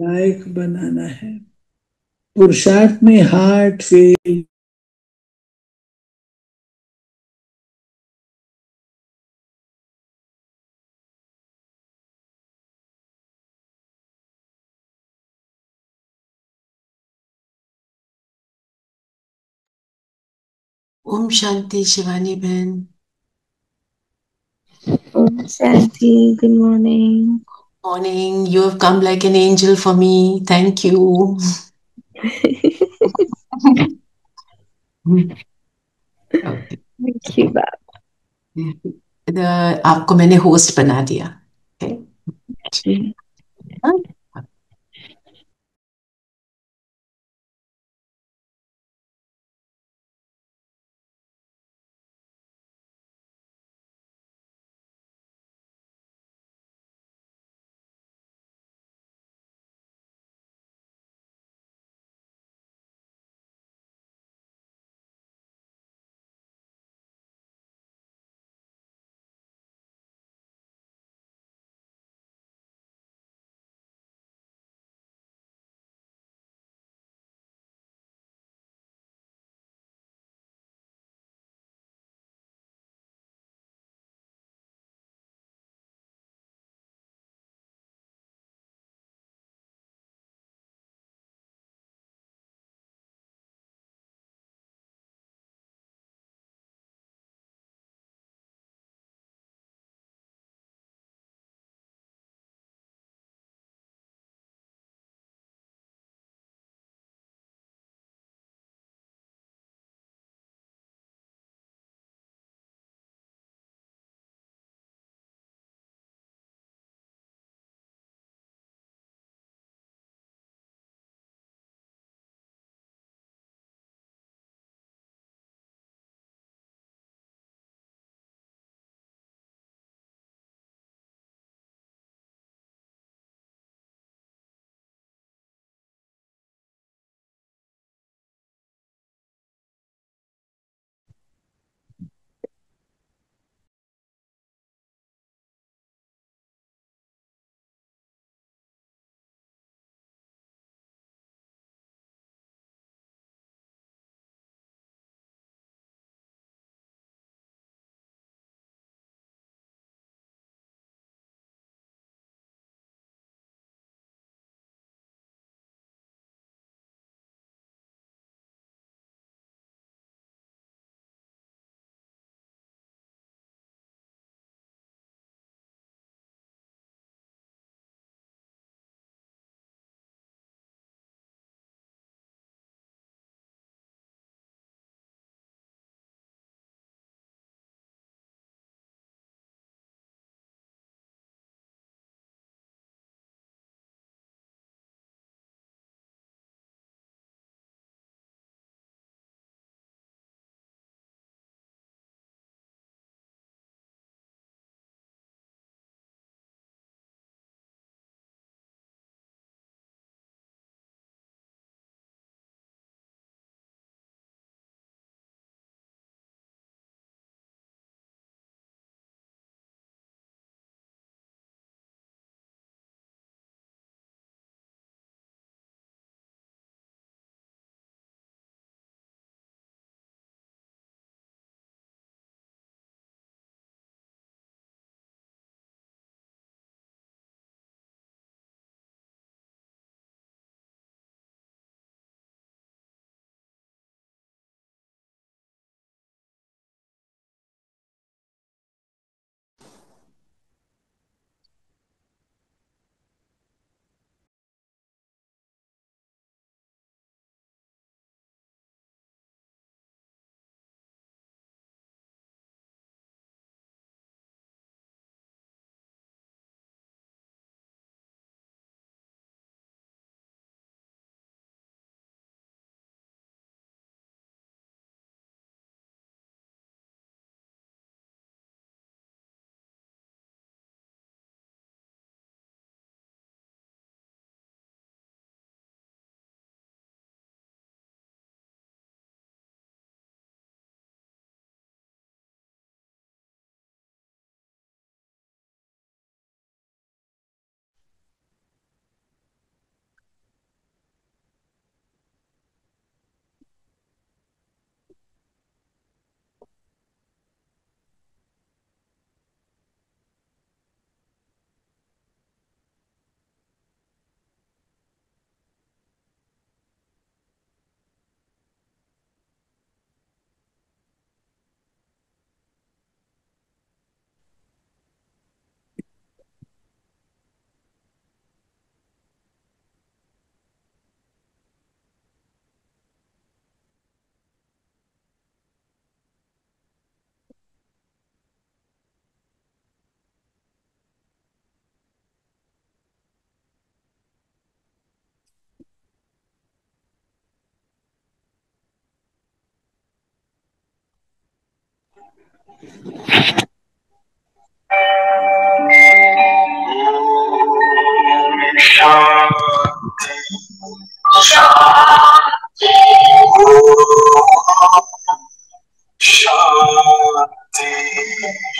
लायक बनाना है। पुरुषार्थ में हार्ट फेल। ओम शांति शिवानी बहन। Om Shanti, good morning. Morning, you have come like an angel for me. Thank you. Thank you, Bab. आपको मैंने host बना दिया। जी। Okay?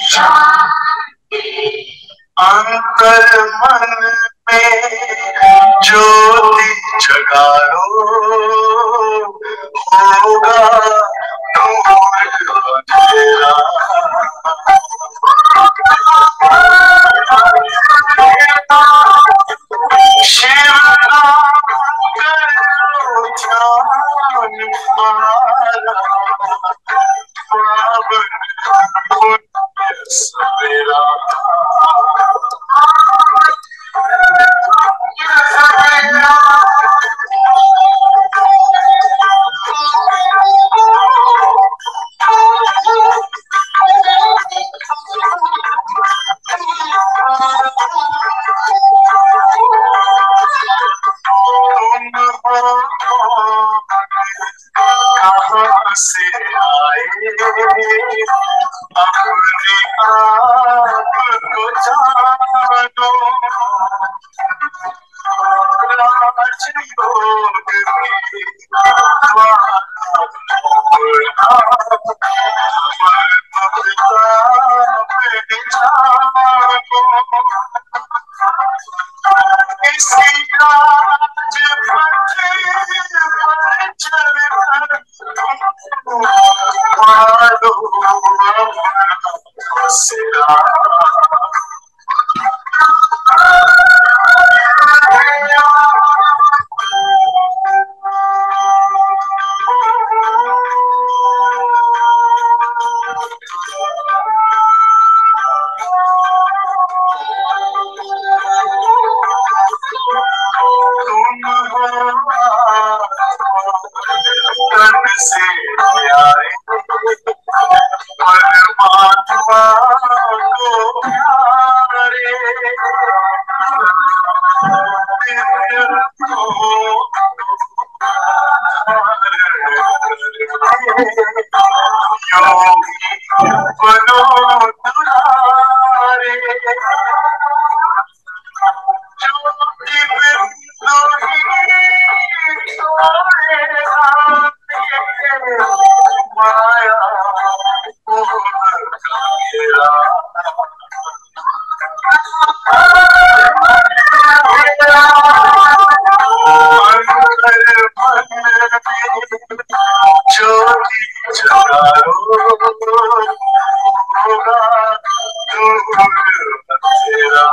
शांति अंतर मन में ज्योति जगा लो, होगा दूर अंधेरा। शिव नाम करो ध्यान हमारा, पावन पुण्य सवेरा। कहाँ से आए अपने आप को जानो, राजयोग की इसी राज पथ पर चलकर पालो सिरा। तन से आए परमात्मा को प्यारे, दिव्य योगी बनो दुलारे, जो कि बिंदु ही छोड़ेगा माया मोह का घेरा। अंतर मन में ज्योति जगा लो, होगा दूर अंधेरा।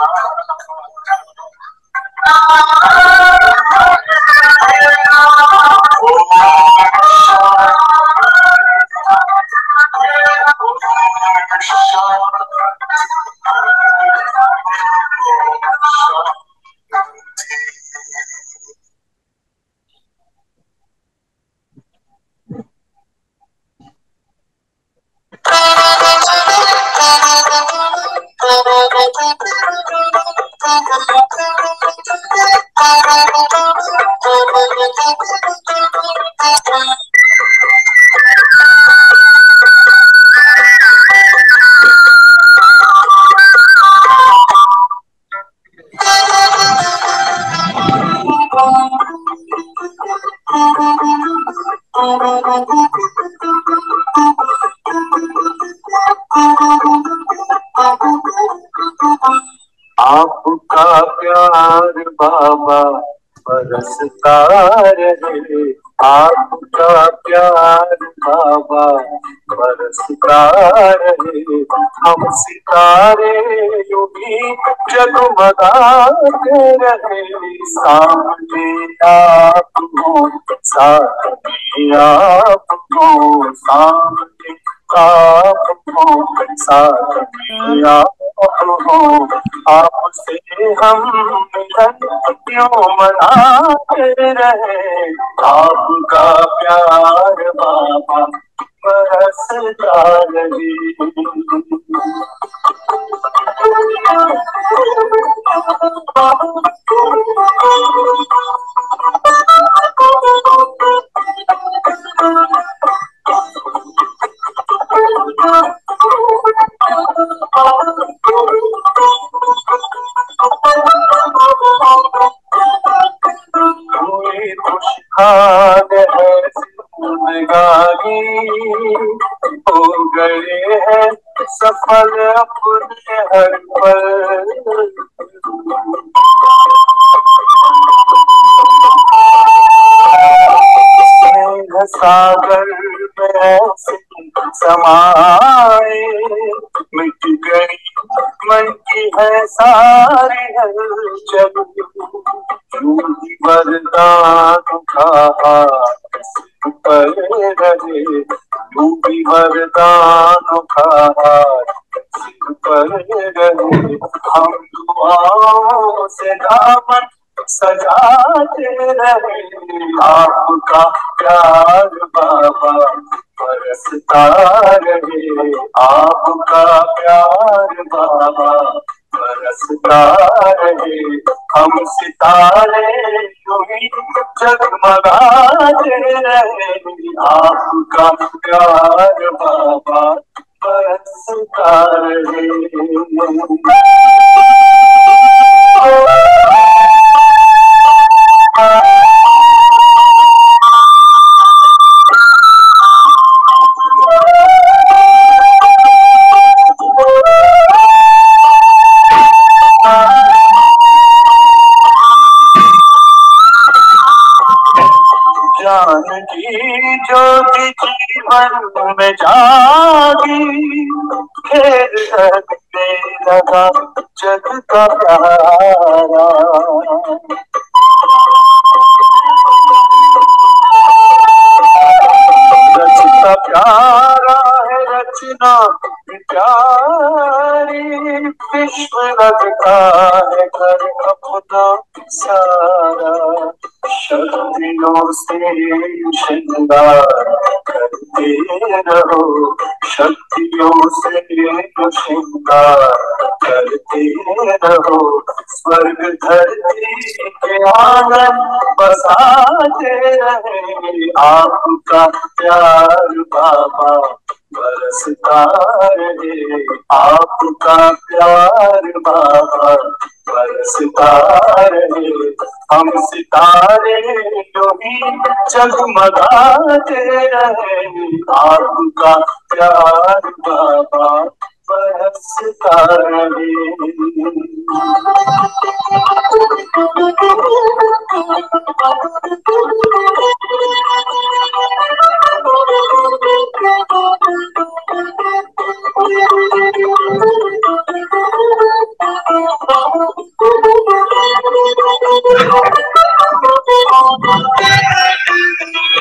आपका प्यार बाबा बरसता रहे, आपका प्यार बाबा बरसता रहे। हम सितारे यूं भी जगमगाते रहे, सामने आप हो साथ में आप हो, सामने आप हो साथ में आप हो। आपसे हम मिलन क्यों मनाते रहे, आपका प्यार बाबा बरसता रहे। आबाद है जिंदगानी, हो गए हैं सफल अपने हर पल। स्नेह सागर में ऐसे समाए, मिट गई मन की है सारी हलचल। यूं ही वरदान का हाथ सिर पर रहे, यूं ही वरदान का हाथ सिर पर रहे। हम दुआओं से दामन सजाते रहे, आपका प्यार बाबा बरसता रहे, आपका प्यार बाबा बरसता रहे। हम सितारे यूं ही जगमगाते रहे, आपका प्यार बाबा बरसता रहे। ज्ञान की ज्योति जीवन में जागी, खेल करने लगा जग का प्यारा। रचता प्यारा है रचना प्यारी, विश्व लगता है घर अपना सारा। शक्तियों से श्रृंगार करते रहो, शक्तियों से श्रृंगार करते रहो। स्वर्ग धरती के आंगन बसाते रहे, आपका प्यार बाबा बरसता रहे, आपका प्यार बाबा बरसता रहे। हम सितारे जो भी जगमगाते रहे, आपका प्यार बाबा बरसता रहे।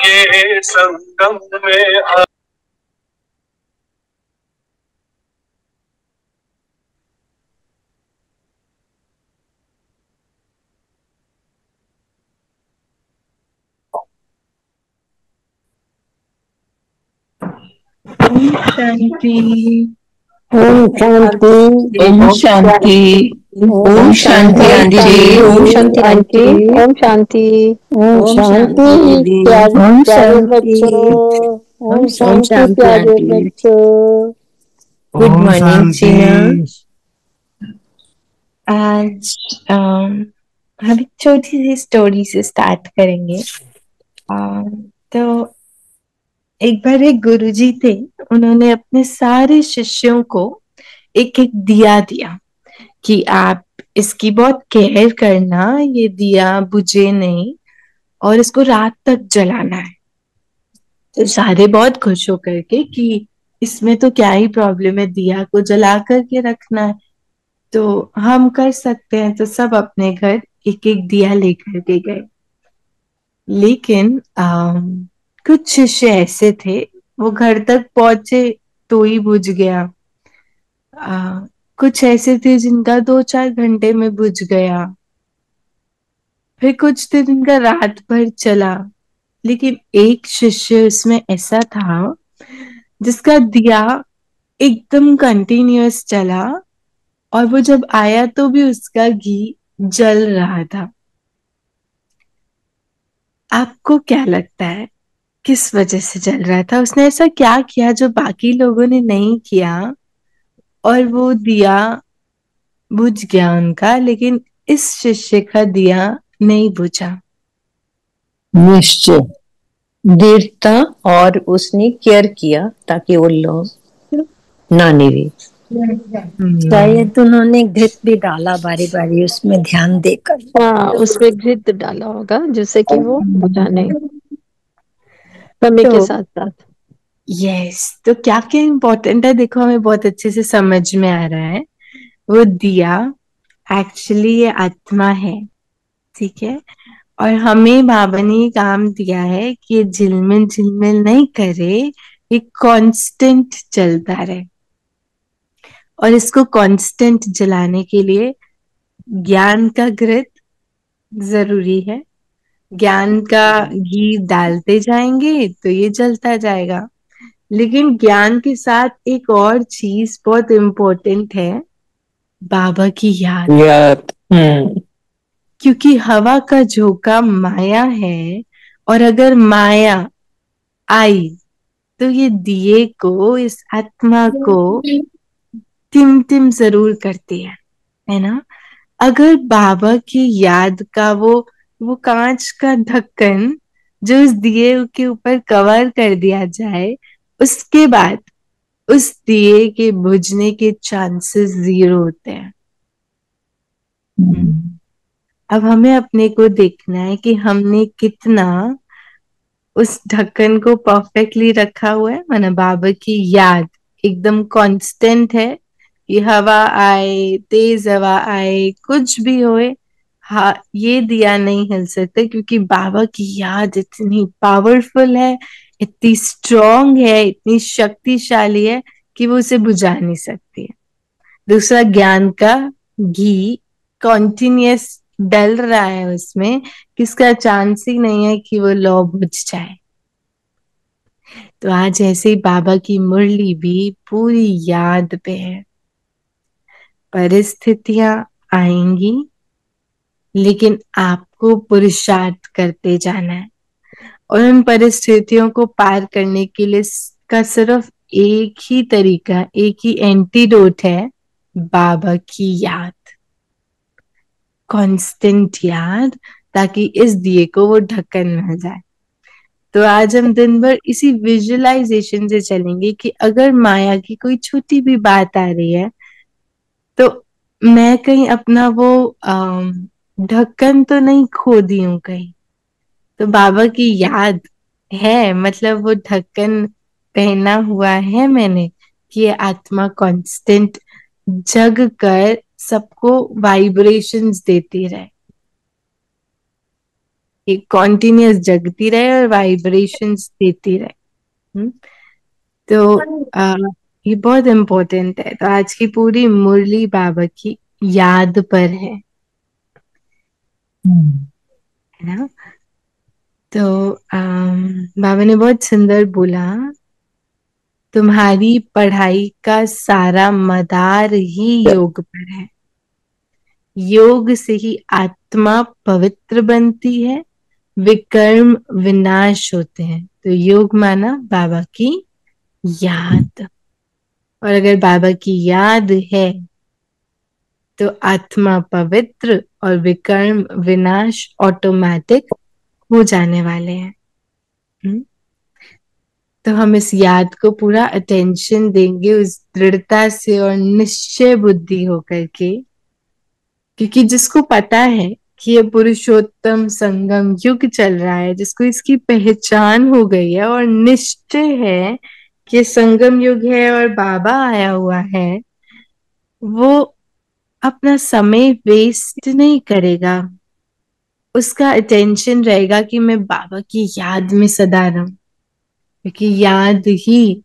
ये संगम में शांति। Om Shanti. Om Shanti. Om Shanti aunty जी। ओम शांति आंटी। ओम शांति। ओम शांति प्यारे प्यारे बच्चों। ओम शांति प्यारे बच्चों। गुड मॉर्निंग सीना। आज हम एक छोटी सी स्टोरी से स्टार्ट करेंगे। तो एक बार एक गुरुजी थे, उन्होंने अपने सारे शिष्यों को एक एक दिया दिया कि आप इसकी बहुत केयर करना, ये दिया बुझे नहीं और इसको रात तक जलाना है। तो सारे बहुत खुश होकर के कि इसमें तो क्या ही प्रॉब्लम है, दिया को जला करके रखना है तो हम कर सकते हैं। तो सब अपने घर एक एक दिया लेकर के गए। लेकिन कुछ शिष्य ऐसे थे, वो घर तक पहुंचे तो ही बुझ गया। कुछ ऐसे थे जिनका 2-4 घंटे में बुझ गया। फिर कुछ थे जिनका रात भर चला। लेकिन एक शिष्य उसमें ऐसा था जिसका दिया एकदम कंटिन्यूअस चला और वो जब आया तो भी उसका घी जल रहा था। आपको क्या लगता है किस वजह से जल रहा था? उसने ऐसा क्या किया जो बाकी लोगों ने नहीं किया और वो दिया बुझ गया उनका, लेकिन इस शिष्य का दिया नहीं बुझा? निश्चय, दृढ़ता, और उसने केयर किया ताकि वो लोग ना निवे। शायद उन्होंने घृत भी डाला बारी बारी उसमें ध्यान देकर। हाँ, उसमें घृत डाला होगा जिससे कि वो बुझाने समय के तो साथ साथ। यस, तो क्या क्या इम्पोर्टेंट है देखो, हमें बहुत अच्छे से समझ में आ रहा है। वो दिया एक्चुअली ये आत्मा है, ठीक है। और हमें बाबा ने ये काम दिया है कि ये झिलमिल झिलमिल नहीं करे, ये कांस्टेंट चलता रहे। और इसको कांस्टेंट जलाने के लिए ज्ञान का घृत जरूरी है। ज्ञान का घी डालते जाएंगे तो ये जलता जाएगा। लेकिन ज्ञान के साथ एक और चीज बहुत इम्पोर्टेंट है, बाबा की याद। याद। क्योंकि हवा का झोंका माया है, और अगर माया आई तो ये दिए को, इस आत्मा को टिम टिम जरूर करती है ना। अगर बाबा की याद का वो कांच का ढक्कन जो इस दिए के ऊपर कवर कर दिया जाए, उसके बाद उस दिए के बुझने के चांसेस 0 होते हैं। अब हमें अपने को देखना है कि हमने कितना उस ढक्कन को परफेक्टली रखा हुआ है। माना बाबा की याद एकदम कांस्टेंट है कि हवा आए, तेज हवा आए, कुछ भी होए, हाँ, ये दिया नहीं हिल सकता, क्योंकि बाबा की याद इतनी पावरफुल है, इतनी स्ट्रॉन्ग है, इतनी शक्तिशाली है कि वो उसे बुझा नहीं सकती है। दूसरा, ज्ञान का घी कॉन्टिन्यूस डल रहा है उसमें, किसका चांस ही नहीं है कि वो लौ बुझ जाए। तो आज ऐसे ही बाबा की मुरली भी पूरी याद पे है। परिस्थितियां आएंगी, लेकिन आपको पुरुषार्थ करते जाना है। और उन परिस्थितियों को पार करने के लिए का सिर्फ एक ही तरीका, एक ही एंटीडोट है, बाबा की याद, कांस्टेंट याद, ताकि इस दिए को वो ढक्कन मिल जाए। तो आज हम दिन भर इसी विजुअलाइजेशन से चलेंगे कि अगर माया की कोई छोटी भी बात आ रही है, तो मैं कहीं अपना वो ढक्कन तो नहीं खो दी हूं कहीं। तो बाबा की याद है, मतलब वो ढक्कन पहना हुआ है मैंने, कि ये आत्मा कांस्टेंट जग कर सबको वाइब्रेशंस देती रहे, ये कॉन्टिन्यूस जगती रहे और वाइब्रेशंस देती रहे। तो ये बहुत इम्पोर्टेंट है। तो आज की पूरी मुरली बाबा की याद पर है ना। तो बाबा ने बहुत सुंदर बोला, तुम्हारी पढ़ाई का सारा मदार ही योग पर है। योग से ही आत्मा पवित्र बनती है, विकर्म विनाश होते हैं। तो योग माना बाबा की याद, और अगर बाबा की याद है तो आत्मा पवित्र और विकर्म विनाश ऑटोमेटिक हो जाने वाले हैं। तो हम इस याद को पूरा अटेंशन देंगे, उस दृढ़ता से और निश्चय बुद्धि होकर के, क्योंकि जिसको पता है कि ये पुरुषोत्तम संगम युग चल रहा है, जिसको इसकी पहचान हो गई है और निश्चय है कि संगम युग है और बाबा आया हुआ है, वो अपना समय वेस्ट नहीं करेगा। उसका अटेंशन रहेगा कि मैं बाबा की याद में सदा रहूं, क्योंकि याद ही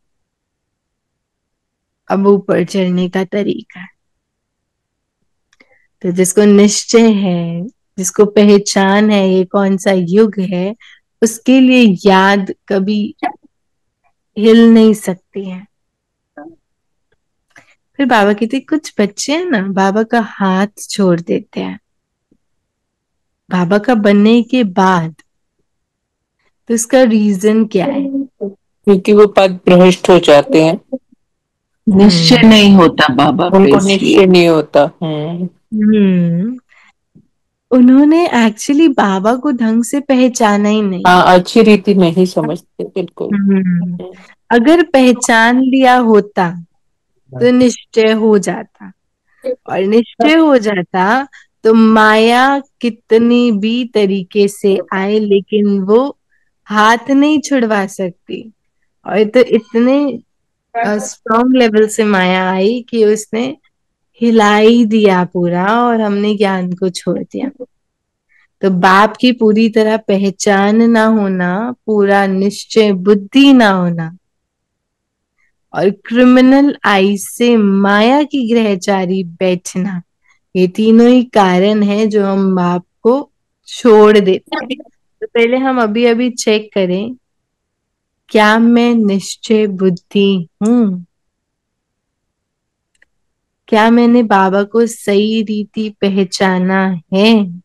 अब ऊपर चढ़ने का तरीका है। तो जिसको निश्चय है, जिसको पहचान है ये कौन सा युग है, उसके लिए याद कभी हिल नहीं सकती है। फिर बाबा कहते, कुछ बच्चे हैं ना, बाबा का हाथ छोड़ देते हैं बाबा का बनने के बाद। तो इसका रीजन क्या है? क्योंकि वो पद भ्रष्ट हो जाते हैं, निश्चय नहीं होता बाबा पे, उनको इसलिए। निश्चय नहीं होता। उन्होंने एक्चुअली बाबा को ढंग से पहचाना ही नहीं। हाँ, अच्छी रीति नहीं समझते, बिल्कुल। अगर पहचान लिया होता तो निश्चय हो जाता, और निश्चय हो जाता तो माया कितनी भी तरीके से आए लेकिन वो हाथ नहीं छुड़वा सकती। और तो इतने स्ट्रॉन्ग लेवल से माया आई कि उसने हिला ही दिया पूरा, और हमने ज्ञान को छोड़ दिया। तो बाप की पूरी तरह पहचान ना होना, पूरा निश्चय बुद्धि ना होना, और क्रिमिनल आई से माया की ग्रहचारी बैठना, ये तीनों ही कारण है जो हम बाप को छोड़ देते हैं। तो पहले हम अभी अभी चेक करें, क्या मैं निश्चय बुद्धि हूं? क्या मैंने बाबा को सही रीति पहचाना है?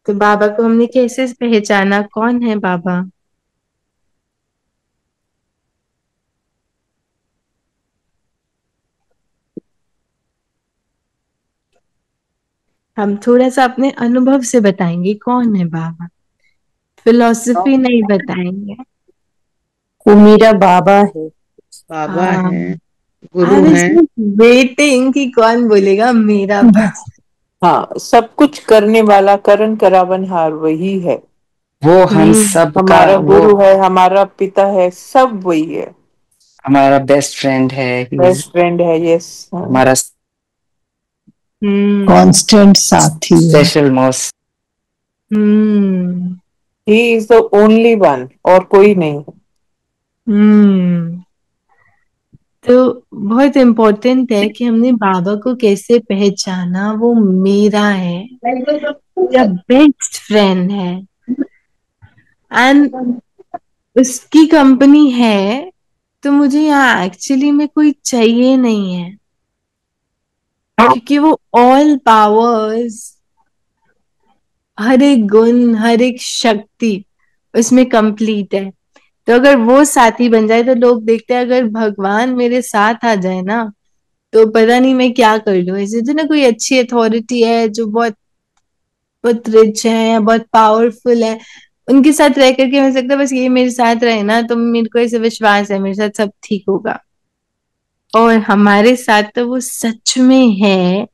तो बाबा को हमने कैसे पहचाना? कौन है बाबा? हम थोड़ा सा अपने अनुभव से बताएंगे कौन है बाबा, फिलॉसफी नहीं बताएंगे। वो मेरा बाबा है। बाबा है, आई गुरु वाज है। वेटिंग कि कौन बोलेगा मेरा बाबा। हाँ, सब कुछ करने वाला, करण करावनहार वही है। वो हम सब का हमारा वो गुरु है, हमारा पिता है, सब वही है। हमारा बेस्ट फ्रेंड है, बेस्ट फ्रेंड है, यस। हमारा कांस्टेंट साथी है। Special most. He is the only one, और कोई नहीं। तो बहुत इम्पोर्टेंट है कि हमने बाबा को कैसे पहचाना। वो मेरा है, मेरा बेस्ट फ्रेंड है, एंड उसकी कंपनी है, तो मुझे यहाँ एक्चुअली में कोई चाहिए नहीं है, क्योंकि वो ऑल पावर्स, हर एक गुण, हर एक शक्ति उसमें कंप्लीट है। तो अगर वो साथी बन जाए तो लोग देखते हैं, अगर भगवान मेरे साथ आ जाए ना तो पता नहीं मैं क्या कर लूं। ऐसे तो ना कोई अच्छी अथॉरिटी है जो बहुत बहुत रिच है या बहुत पावरफुल है, उनके साथ रह करके हो सकता है बस ये मेरे साथ रहे ना तो मेरे को ऐसे विश्वास है मेरे साथ सब ठीक होगा। और हमारे साथ तो वो सच में है,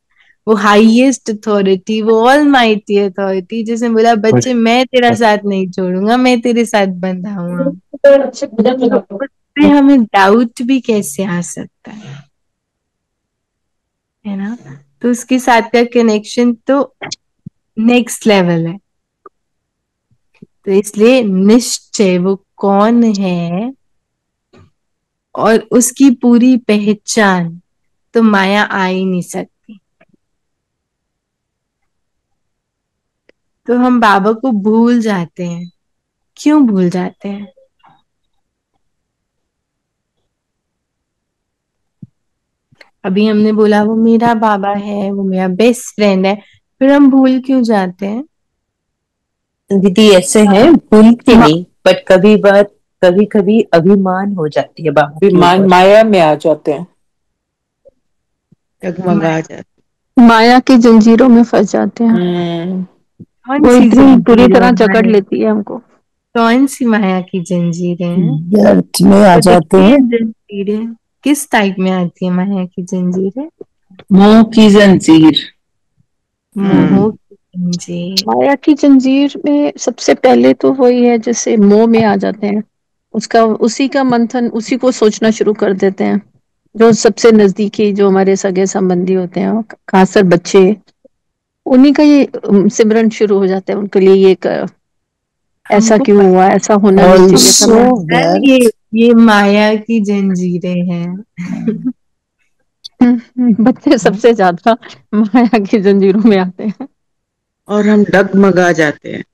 वो हाईएस्ट अथॉरिटी, वो ऑल माइटी अथॉरिटी, जिसने बोला बच्चे मैं तेरा साथ नहीं छोड़ूंगा, मैं तेरे साथ बंधा हुआ हूं। उस पे हमें डाउट भी कैसे आ सकता है ना? तो उसके साथ का कनेक्शन तो नेक्स्ट लेवल है। तो इसलिए निश्चय वो कौन है और उसकी पूरी पहचान, तो माया आ ही नहीं सकती। तो हम बाबा को भूल जाते हैं। क्यों भूल जाते हैं? अभी हमने बोला वो मेरा बाबा है, वो मेरा बेस्ट फ्रेंड है, फिर हम भूल क्यों जाते हैं? दीदी ऐसे है, भूलते नहीं, बट कभी कभी अभिमान हो जाती है बाबा के अभिमान, ऊपर। माया में आ जाते हैं, डगमगा जाते। माया की जंजीरों में फंस जाते हैं। कौन वो सी इतनी बुरी जंजीर तरह है जकड़ माया? लेती है हमको। कौन सी माया की जंजीरें हैं? व्यर्थ में आ तो जाते देखिए हैं। जंजीरें किस टाइप में आती है माया की जंजीरें? मोह की जंजीर। मोह की जंजीर। माया की जंजीर में सबसे पहले तो वही है, जैसे मोह में आ जाते हैं, उसका उसी का मंथन, उसी को सोचना शुरू कर देते हैं। जो सबसे नजदीकी, जो हमारे सगे संबंधी होते हैं, खासकर बच्चे, उन्हीं का ये सिमरन शुरू हो जाता है उनके लिए। ये ऐसा हमको क्यों हुआ, ऐसा होना नहीं चाहिए था। ऑल्सो पता है व्यर्थ। ये माया की जंजीरें हैं। बच्चे सबसे ज्यादा माया की जंजीरों में आते हैं। और हम डगमगा जाते हैं।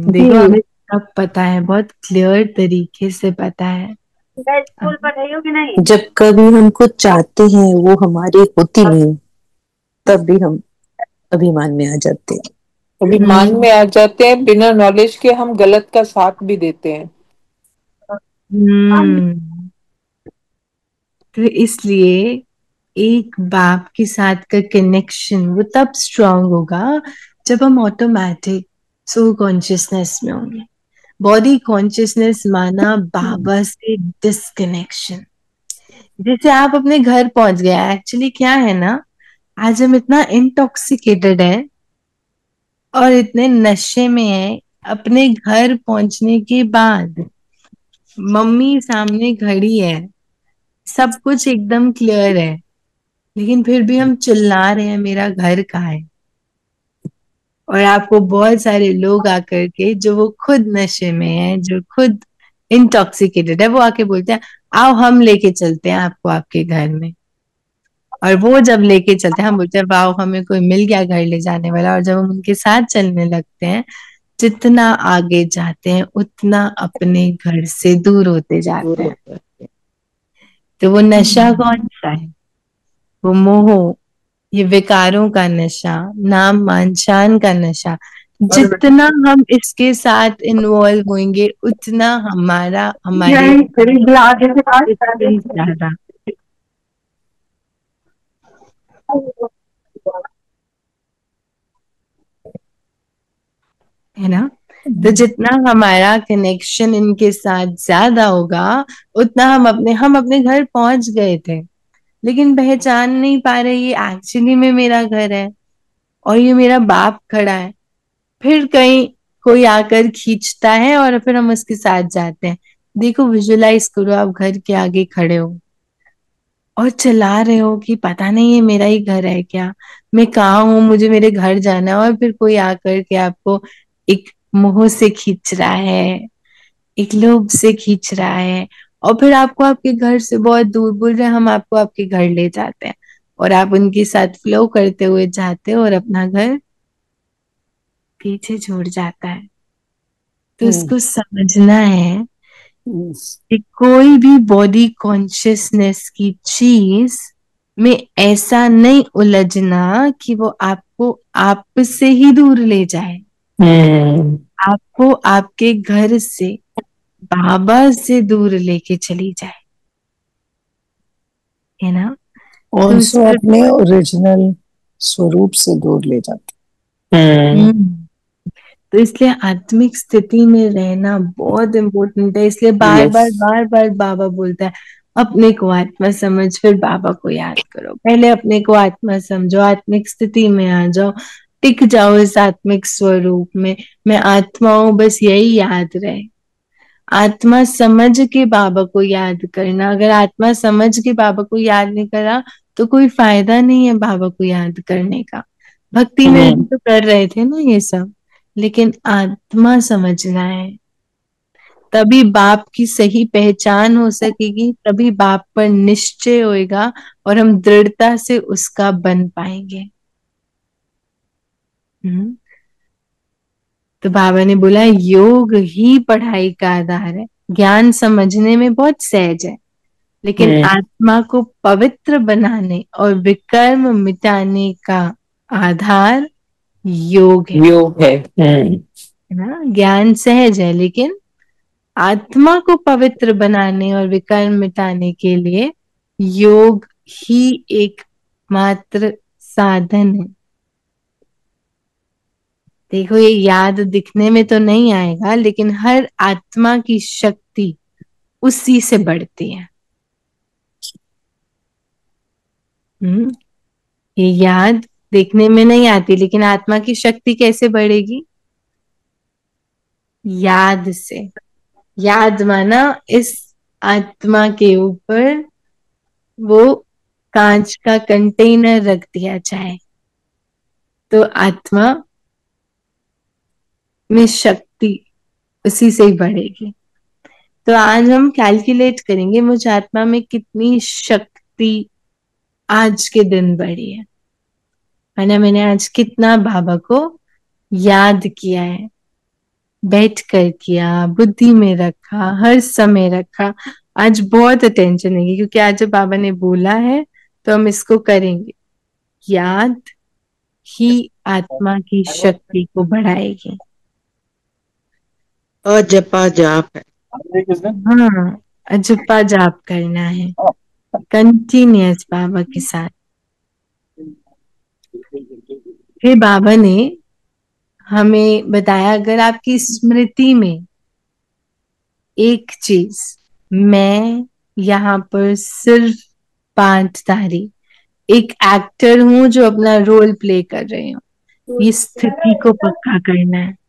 देखो जी। हमें सब पता है, बहुत क्लियर तरीके से पता है। स्कूल पढ़ाई हो कि नहीं? जब कभी हम कुछ चाहते हैं वो हमारी होती नहीं, तब भी हम अभिमान में आ जाते हैं। अभिमान में आ जाते हैं, बिना नॉलेज के हम गलत का साथ भी देते हैं। तो इसलिए एक बाप के साथ का कनेक्शन वो तब स्ट्रांग होगा जब हम ऑटोमेटिक सोल कॉन्शियसनेस में होंगे। बॉडी कॉन्शियसनेस माना बाबा से डिस्कनेक्शन। जैसे आप अपने घर पहुंच गए, एक्चुअली क्या है ना, आज हम इतना इंटॉक्सिकेटेड है और इतने नशे में है। अपने घर पहुंचने के बाद मम्मी सामने खड़ी है, सब कुछ एकदम क्लियर है, लेकिन फिर भी हम चिल्ला रहे हैं मेरा घर कहाँ है। और आपको बहुत सारे लोग आकर के, जो वो खुद नशे में है, जो खुद इंटॉक्सिकेटेड है, वो आके बोलते हैं आओ हम लेके चलते हैं आपको आपके घर में। और वो जब लेके चलते हैं हम बोलते हैं वाह हमें कोई मिल गया घर ले जाने वाला। और जब हम उनके साथ चलने लगते हैं, जितना आगे जाते हैं उतना अपने घर से दूर होते जाते हैं। तो वो नशा कौन सा है? वो मोह, ये विकारों का नशा, नाम मान शान का नशा। जितना हम इसके साथ इन्वॉल्व होंगे उतना हमारा हमारे ज्यादा है ना। तो जितना हमारा कनेक्शन इनके साथ ज्यादा होगा उतना हम अपने घर पहुंच गए थे, लेकिन पहचान नहीं पा रहे ये एक्चुअली में मेरा घर है और ये मेरा बाप खड़ा है। फिर कहीं कोई आकर खींचता है और फिर हम उसके साथ जाते हैं। देखो विजुलाइज करो, आप घर के आगे खड़े हो और चला रहे हो कि पता नहीं ये मेरा ही घर है क्या, मैं कहाँ हूँ, मुझे मेरे घर जाना है। और फिर कोई आकर के आपको एक मोह से खींच रहा है, एक लोभ से खींच रहा है, और फिर आपको आपके घर से बहुत दूर बोल रहे हैं हम आपको आपके घर ले जाते हैं, और आप उनके साथ फ्लो करते हुए जाते हो और अपना घर पीछे छोड़ जाता है। तो उसको समझना है कि कोई भी बॉडी कॉन्शियसनेस की चीज में ऐसा नहीं उलझना कि वो आपको आप से ही दूर ले जाए। आपको आपके घर से, बाबा से दूर लेके चली जाए, है ना। और उसे अपने ओरिजिनल स्वरूप से दूर ले जाते। तो इसलिए आत्मिक स्थिति में रहना बहुत इम्पोर्टेंट है। इसलिए बार बार बाबा बोलता है अपने को आत्मा समझ, फिर बाबा को याद करो। पहले अपने को आत्मा समझो, आत्मिक स्थिति में आ जाओ, टिक जाओ इस आत्मिक स्वरूप में। मैं आत्मा हूं, बस यही याद रहे। आत्मा समझ के बाबा को याद करना। अगर आत्मा समझ के बाबा को याद नहीं करा तो कोई फायदा नहीं है बाबा को याद करने का। भक्ति में तो कर रहे थे ना ये सब, लेकिन आत्मा समझना है, तभी बाप की सही पहचान हो सकेगी, तभी बाप पर निश्चय होएगा और हम दृढ़ता से उसका बन पाएंगे। तो बाबा ने बोला योग ही पढ़ाई का आधार है। ज्ञान समझने में बहुत सहज है, लेकिन आत्मा को पवित्र बनाने और विकर्म मिटाने का आधार योग है। योग है। ना, ज्ञान सहज है, लेकिन आत्मा को पवित्र बनाने और विकर्म मिटाने के लिए योग ही एक मात्र साधन है। देखो ये याद दिखने में तो नहीं आएगा, लेकिन हर आत्मा की शक्ति उसी से बढ़ती है। ये याद देखने में नहीं आती, लेकिन आत्मा की शक्ति कैसे बढ़ेगी? याद से। याद माना इस आत्मा के ऊपर वो कांच का कंटेनर रख दिया जाए तो आत्मा में शक्ति उसी से ही बढ़ेगी। तो आज हम कैलकुलेट करेंगे मुझ आत्मा में कितनी शक्ति आज के दिन बढ़ी है ना। मैंने आज कितना बाबा को याद किया है, बैठ कर किया, बुद्धि में रखा, हर समय रखा। आज बहुत अटेंशन है क्योंकि आज बाबा ने बोला है तो हम इसको करेंगे। याद ही आत्मा की शक्ति को बढ़ाएगी। और जपा जाप है। हाँ, जपा जाप करना है। कंटिन्यूस बाबा के साथ। फिर बाबा ने हमें बताया, अगर आपकी स्मृति में एक चीज, मैं यहाँ पर सिर्फ पांचधारी एक एक्टर हूं जो अपना रोल प्ले कर रही हूँ, ये स्थिति को पक्का करना है।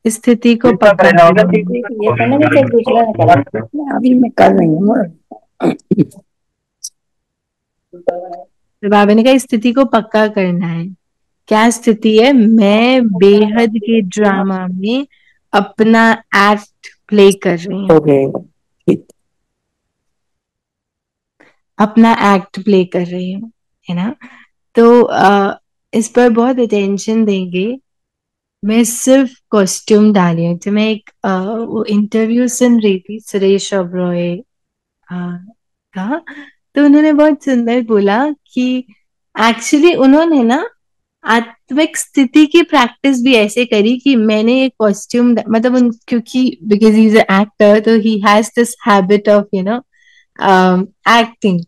स्थिति को पक्का करना है। ये करना नहीं चाहिए, दूसरा ने करा, अभी मैं कर रही हूँ। तो बाबा ने कहा स्थिति को पक्का करना है। क्या स्थिति है? मैं बेहद के ड्रामा में अपना एक्ट प्ले कर रही हूँ, अपना एक्ट प्ले कर रही हूँ, है ना। तो इस पर बहुत अटेंशन देंगे। मैं सिर्फ कॉस्ट्यूम डाली हूँ। तो मैं एक वो इंटरव्यू सुन रही थी सुरेश ओबरॉय का, तो उन्होंने बहुत सुंदर बोला कि एक्चुअली उन्होंने ना आत्मिक स्थिति की प्रैक्टिस भी ऐसे करी कि मैंने एक कॉस्ट्यूम, मतलब क्योंकि because he is a actor, तो he has this habit of acting.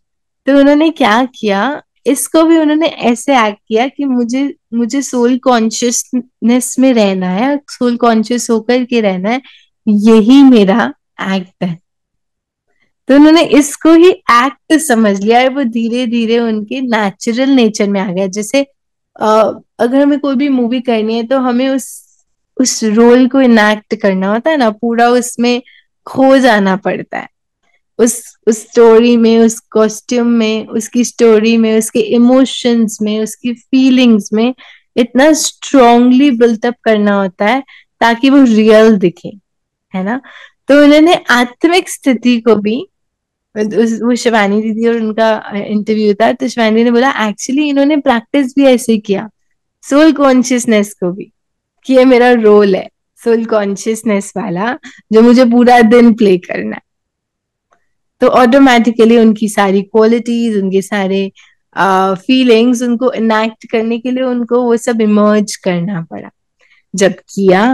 तो उन्होंने क्या किया, इसको भी उन्होंने ऐसे एक्ट किया कि मुझे सोल कॉन्शियसनेस में रहना है, सोल कॉन्शियस होकर के रहना है, यही मेरा एक्ट है। तो उन्होंने इसको ही एक्ट समझ लिया है। वो धीरे धीरे उनके नेचुरल नेचर में आ गया। जैसे अगर हमें कोई भी मूवी करनी है तो हमें उस रोल को इनैक्ट करना होता है ना, पूरा उसमें खो जाना पड़ता है, उस स्टोरी में, उस कॉस्ट्यूम में, उसकी स्टोरी में, उसके इमोशंस में, उसकी फीलिंग्स में इतना स्ट्रांगली बिल्टअप करना होता है ताकि वो रियल दिखे, है ना। तो उन्होंने आत्मिक स्थिति को भी, वो शिवानी दीदी और उनका इंटरव्यू था, तो शिवानी ने बोला एक्चुअली इन्होंने प्रैक्टिस भी ऐसे किया सोल कॉन्शियसनेस को भी, कि ये मेरा रोल है सोल कॉन्शियसनेस वाला, जो मुझे पूरा दिन प्ले करना है। तो ऑटोमेटिकली उनकी सारी क्वालिटीज, उनके सारे फीलिंग्स, उनको इनैक्ट करने के लिए उनको वो सब इमर्ज करना पड़ा। जब किया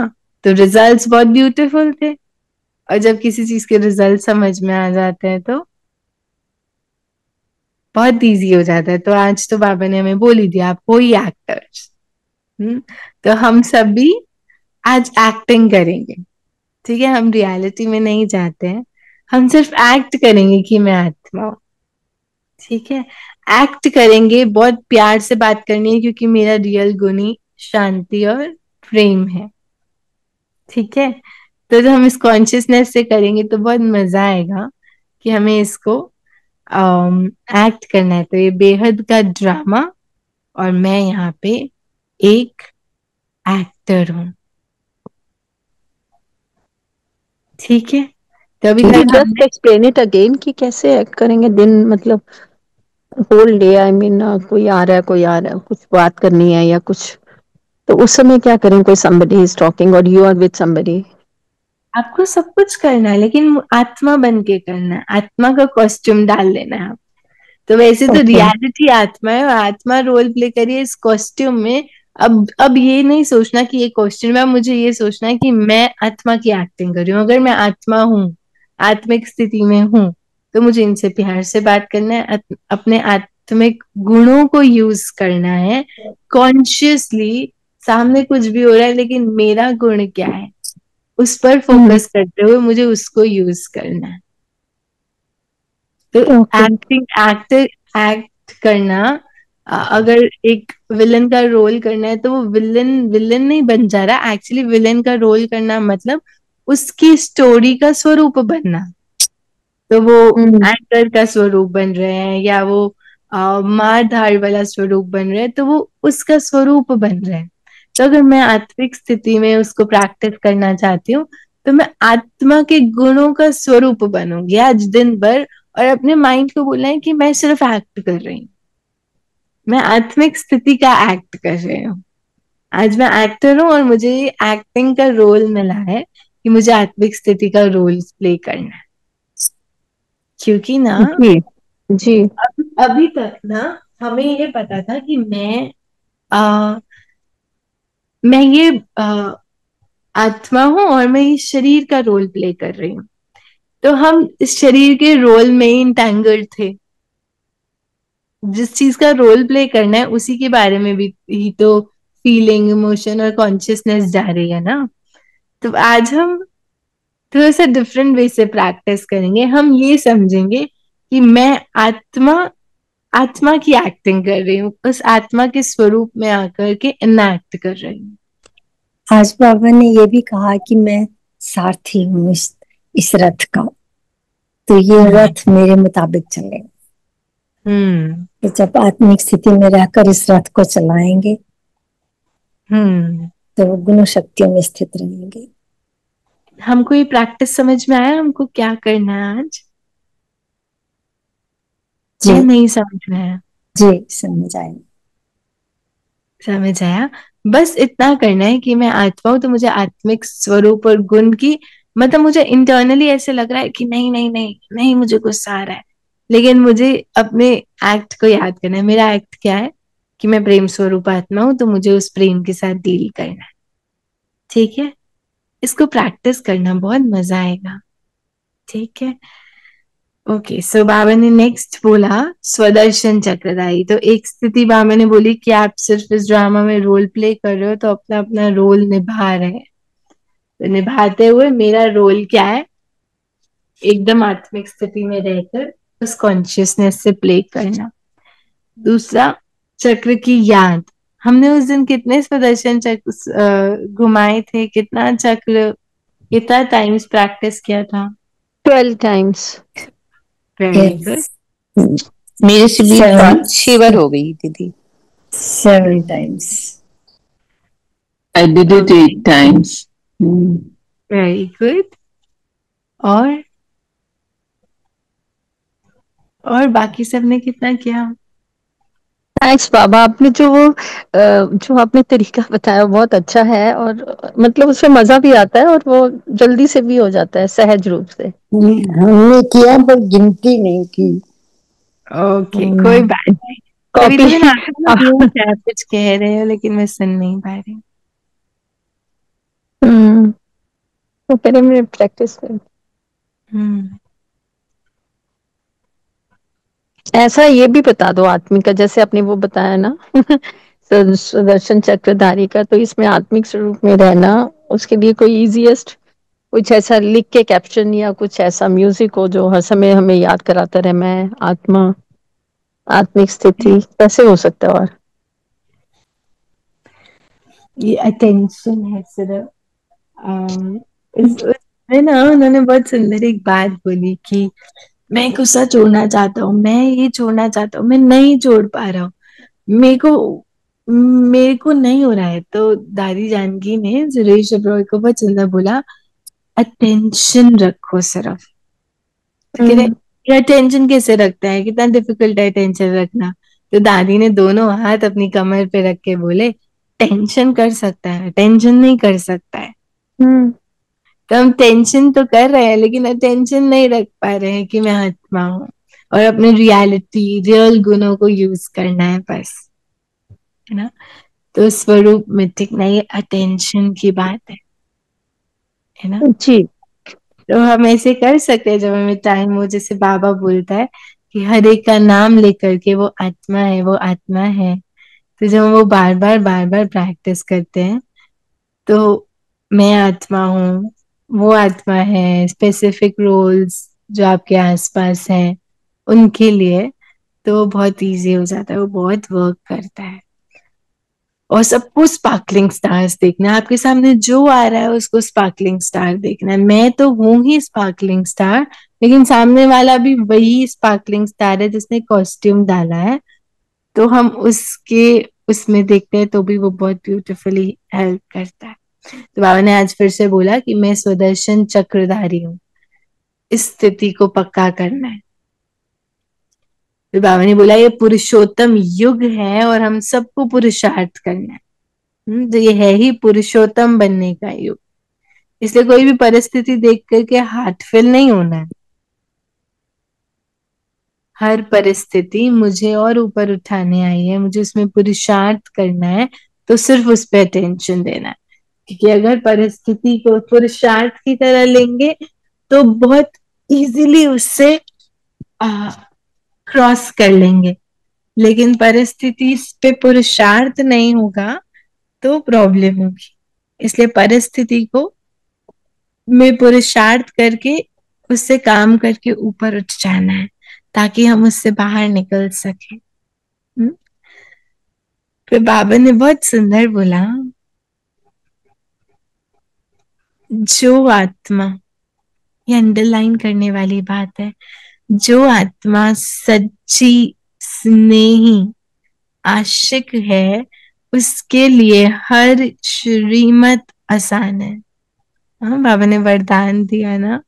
तो रिजल्ट्स बहुत ब्यूटीफुल थे, और जब किसी चीज के रिजल्ट समझ में आ जाते हैं तो बहुत इजी हो जाता है। तो आज तो बाबा ने हमें बोल ही दिया, आप हो ही एक्टर्स। तो हम सब भी आज एक्टिंग करेंगे, ठीक है। हम रियलिटी में नहीं जाते हैं, हम सिर्फ एक्ट करेंगे कि मैं आत्मा हूं, ठीक है। एक्ट करेंगे, बहुत प्यार से बात करनी है, क्योंकि मेरा रियल गुण ही शांति और प्रेम है, ठीक है। तो जब हम इस कॉन्शियसनेस से करेंगे तो बहुत मजा आएगा कि हमें इसको एक्ट करना है। तो ये बेहद का ड्रामा, और मैं यहाँ पे एक एक्टर हूँ, ठीक है। तो अभी तक जस्ट एक्सप्लेन इट अगेन कि कैसे एक्ट करेंगे दिन, मतलब होल डे, आई मीन कोई आ रहा है, कोई आ रहा है, कुछ बात करनी है या कुछ, तो उस समय क्या करें? कोई somebody is talking और you are with somebody। आपको सब कुछ करना है, लेकिन आत्मा बन के करना है, आत्मा का कॉस्ट्यूम डाल लेना है आप। तो वैसे तो रियलिटी आत्मा है, और आत्मा रोल प्ले करिए इस कॉस्ट्यूम में। अब ये नहीं सोचना कि ये कॉस्ट्यूम है, मुझे ये सोचना है कि मैं आत्मा की एक्टिंग कर रही हूँ। अगर मैं आत्मा हूँ, आत्मिक स्थिति में हूँ, तो मुझे इनसे प्यार से बात करना है, अपने आत्मिक गुणों को यूज करना है कॉन्शियसली। सामने कुछ भी हो रहा है, लेकिन मेरा गुण क्या है उस पर फोकस करते हुए मुझे उसको यूज करना है। तो एक्ट करना, अगर एक विलन का रोल करना है तो वो विलन नहीं बन जा रहा। एक्चुअली विलन का रोल करना मतलब उसकी स्टोरी का स्वरूप बनना। तो वो एंकर का स्वरूप बन रहे हैं, या वो मार धाड़ वाला स्वरूप बन रहे हैं, तो वो उसका स्वरूप बन रहे हैं। तो अगर मैं आत्मिक स्थिति में उसको प्रैक्टिस करना चाहती हूँ, तो मैं आत्मा के गुणों का स्वरूप बनूंगी आज दिन भर, और अपने माइंड को बोलना है कि मैं सिर्फ एक्ट कर रही हूँ, मैं आत्मिक स्थिति का एक्ट कर रही हूँ। आज मैं एक्टर हूँ, और मुझे एक्टिंग का रोल मिला है कि मुझे आत्मिक स्थिति का रोल प्ले करना है। क्योंकि ना जी अभी तक ना हमें ये पता था कि मैं ये आत्मा हूं और मैं इस शरीर का रोल प्ले कर रही हूँ। तो हम इस शरीर के रोल में ही इंटैंगल्ड थे। जिस चीज का रोल प्ले करना है उसी के बारे में भी ही तो फीलिंग, इमोशन और कॉन्शियसनेस जा रही है ना। तो आज हम थोड़ा सा डिफरेंट वे से प्रैक्टिस करेंगे। हम ये समझेंगे कि मैं आत्मा आत्मा की एक्टिंग कर रही हूँ, उस आत्मा के स्वरूप में आकर के इनएक्ट कर रही हूँ। आज बाबा ने ये भी कहा कि मैं सारथी हूँ इस रथ का, तो ये रथ मेरे मुताबिक चलेगा। तो जब आत्मिक स्थिति में रहकर इस रथ को चलाएंगे तो गुण शक्तियों में स्थित रहेंगे। हमको ये प्रैक्टिस समझ में आया हमको क्या करना है आज? जी नहीं समझ में आया? जी समझ आया। समझ आया। बस इतना करना है कि मैं आत्मा हूं तो मुझे आत्मिक स्वरूप और गुण की, मतलब मुझे इंटरनली ऐसे लग रहा है कि नहीं नहीं नहीं नहीं मुझे गुस्सा आ रहा है, लेकिन मुझे अपने एक्ट को याद करना है। मेरा एक्ट क्या है कि मैं प्रेम स्वरूप आत्मा हूं, तो मुझे उस प्रेम के साथ डील करना है। ठीक है, इसको प्रैक्टिस करना, बहुत मजा आएगा। ठीक है, ओके। सो बाबा ने नेक्स्ट बोला स्वदर्शन चक्रधारी। तो एक स्थिति बाबा ने बोली कि आप सिर्फ इस ड्रामा में रोल प्ले कर रहे हो, तो अपना अपना रोल निभा रहे हैं। तो निभाते हुए मेरा रोल क्या है, एकदम आत्मिक स्थिति में रहकर उस कॉन्शियसनेस से प्ले करना। दूसरा, चक्र की याद। हमने उस दिन कितने स्वदर्शन चक्र घुमाए थे, कितना चक्र, कितना टाइम्स प्रैक्टिस किया था? 12 times। Very good. मेरे से भी 5-6 बार 7 हो गई दीदी। 7 times। I did it 8 times. Very good. और बाकी सबने कितना किया? थैंक्स बाबा, आपने जो आपने तरीका बताया बहुत अच्छा है, और मतलब उसमें मजा भी आता है और वो जल्दी से भी हो जाता है, सहज रूप से। हमने किया पर गिनती नहीं की। ओके, कोई बात नहीं। कभी कॉपी कभी ना आप कुछ कह रहे हो लेकिन मैं सुन नहीं पा रही। तो पहले मैं प्रैक्टिस कर। ऐसा ये भी बता दो आत्मिक का, जैसे आपने वो बताया ना सुदर्शन चक्रधारी का, तो इसमें आत्मिक स्वरूप में रहना, उसके लिए कोई इजीएस्ट कुछ ऐसा लिख के कैप्शन या कुछ ऐसा म्यूजिक हो जो हर समय हमें याद कराता रहे, मैं आत्मा, आत्मिक स्थिति, कैसे हो सकता है? और ये अटेंशन है सिर्फ। इसमें ना उन्होंने बहुत सुंदर एक बात बोली कि मैं गुस्सा छोड़ना चाहता हूँ, मैं ये छोड़ना चाहता हूँ, मैं नहीं छोड़ पा रहा हूँ, मेरे को नहीं हो रहा है। तो दादी जानकी ने सुरेश रॉय को बहुत सुंदर बोला, अटेंशन रखो सिर्फ। तो कह रहे अटेंशन कैसे रखता है, कितना डिफिकल्ट है टेंशन रखना। तो दादी ने दोनों हाथ अपनी कमर पे रख के बोले, टेंशन कर सकता है, टेंशन नहीं कर सकता है। तो हम टेंशन तो कर रहे हैं लेकिन अटेंशन नहीं रख पा रहे हैं कि मैं आत्मा हूँ, और अपने रियलिटी, रियल गुणों को यूज करना है बस, है ना। तो स्वरूप मिथिक नहीं, अटेंशन की बात है ना। जी, तो हम ऐसे कर सकते हैं जब हमें टाइम हो, जैसे बाबा बोलता है कि हर एक का नाम लेकर के वो आत्मा है, वो आत्मा है। तो जब हम वो बार बार प्रैक्टिस करते हैं, तो मैं आत्मा हूँ, वो आत्मा है, स्पेसिफिक रोल्स जो आपके आसपास हैं उनके लिए, तो वो बहुत इजी हो जाता है, वो बहुत वर्क करता है। और सबको स्पार्कलिंग स्टार्स देखना है, आपके सामने जो आ रहा है उसको स्पार्कलिंग स्टार देखना है। मैं तो हूं ही स्पार्कलिंग स्टार, लेकिन सामने वाला भी वही स्पार्कलिंग स्टार है जिसने कॉस्ट्यूम डाला है, तो हम उसके उसमें देखते हैं तो भी वो बहुत ब्यूटीफुली हेल्प करता है। तो बाबा ने आज फिर से बोला कि मैं स्वदर्शन चक्रधारी हूँ, इस स्थिति को पक्का करना है। तो बाबा ने बोला ये पुरुषोत्तम युग है और हम सबको पुरुषार्थ करना है। तो ये है ही पुरुषोत्तम बनने का युग, इसलिए कोई भी परिस्थिति देख करके हार्ट फेल नहीं होना है। हर परिस्थिति मुझे और ऊपर उठाने आई है, मुझे उसमें पुरुषार्थ करना है, तो सिर्फ उस पर अटेंशन देना है। क्योंकि अगर परिस्थिति को पुरुषार्थ की तरह लेंगे तो बहुत इजीली उससे क्रॉस कर लेंगे, लेकिन परिस्थिति पे पुरुषार्थ नहीं होगा तो प्रॉब्लम होगी। इसलिए परिस्थिति को में पुरुषार्थ करके उससे काम करके ऊपर उठ जाना है ताकि हम उससे बाहर निकल सके। फिर बाबा ने बहुत सुंदर बोला, जो आत्मा, ये अंडरलाइन करने वाली बात है, जो आत्मा सच्ची स्नेही आशिक है उसके लिए हर श्रीमत आसान है। हाँ, बाबा ने वरदान दिया ना,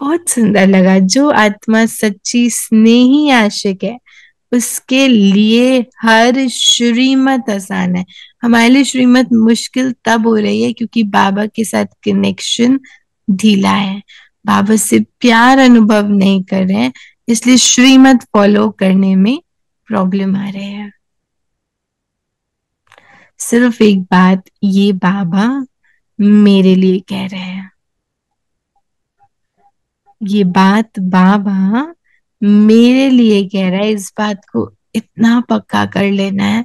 बहुत सुंदर लगा। जो आत्मा सच्ची स्नेही आशिक है उसके लिए हर श्रीमत आसान है। हमारे लिए श्रीमत मुश्किल तब हो रही है क्योंकि बाबा के साथ कनेक्शन ढीला है, बाबा से प्यार अनुभव नहीं कर रहे हैं, इसलिए श्रीमत फॉलो करने में प्रॉब्लम आ रहे हैं। सिर्फ एक बात, ये बाबा मेरे लिए कह रहे हैं, ये बात बाबा मेरे लिए कह रहा है। इस बात को इतना पक्का कर लेना है,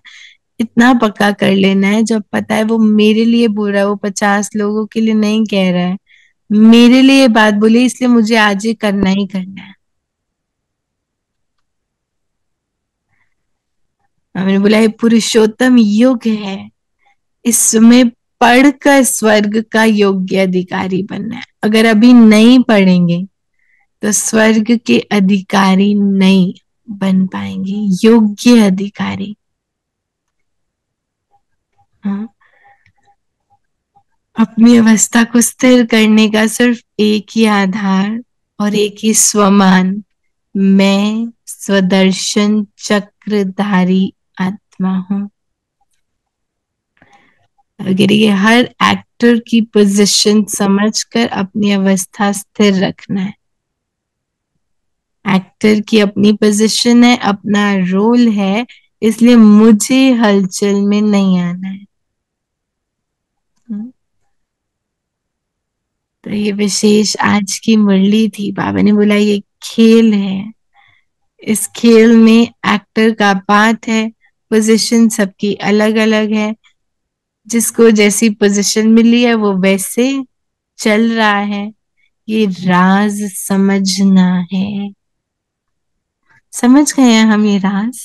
इतना पक्का कर लेना है, जब पता है वो मेरे लिए बोल रहा है, वो 50 लोगों के लिए नहीं कह रहा है, मेरे लिए बात बोली, इसलिए मुझे आज ये करना ही करना है। मैंने बोला ये पुरुषोत्तम युग है, इसमें पढ़कर स्वर्ग का योग्य अधिकारी बनना है। अगर अभी नहीं पढ़ेंगे तो स्वर्ग के अधिकारी नहीं बन पाएंगे, योग्य अधिकारी। हाँ, अपनी अवस्था को स्थिर करने का सिर्फ एक ही आधार और एक ही स्वमान, मैं स्वदर्शन चक्रधारी आत्मा हूं। अगर ये हर एक्टर की पोजीशन समझकर अपनी अवस्था स्थिर रखना है। एक्टर की अपनी पोजीशन है, अपना रोल है, इसलिए मुझे हलचल में नहीं आना है। तो ये विशेष आज की मुरली थी। बाबा ने बोला ये खेल है, इस खेल में एक्टर का पार्ट है, पोजीशन सबकी अलग अलग है, जिसको जैसी पोजीशन मिली है वो वैसे चल रहा है। ये राज समझना है। समझ गए हैं हम ये राज?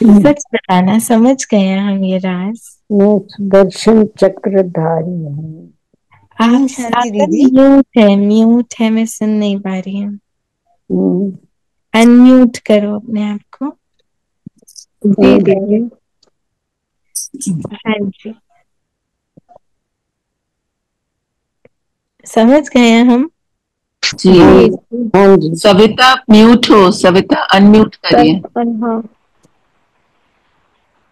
सच बताना, समझ गए हैं हम ये राज? दर्शन चक्रधारी है। म्यूट है, मैं सुन नहीं पा रही हूँ। अनम्यूट करो अपने आप को। हाँ जी, समझ गए हैं हम? जी हाँ जी। सविता म्यूट हो, सविता अनम्यूट करिए।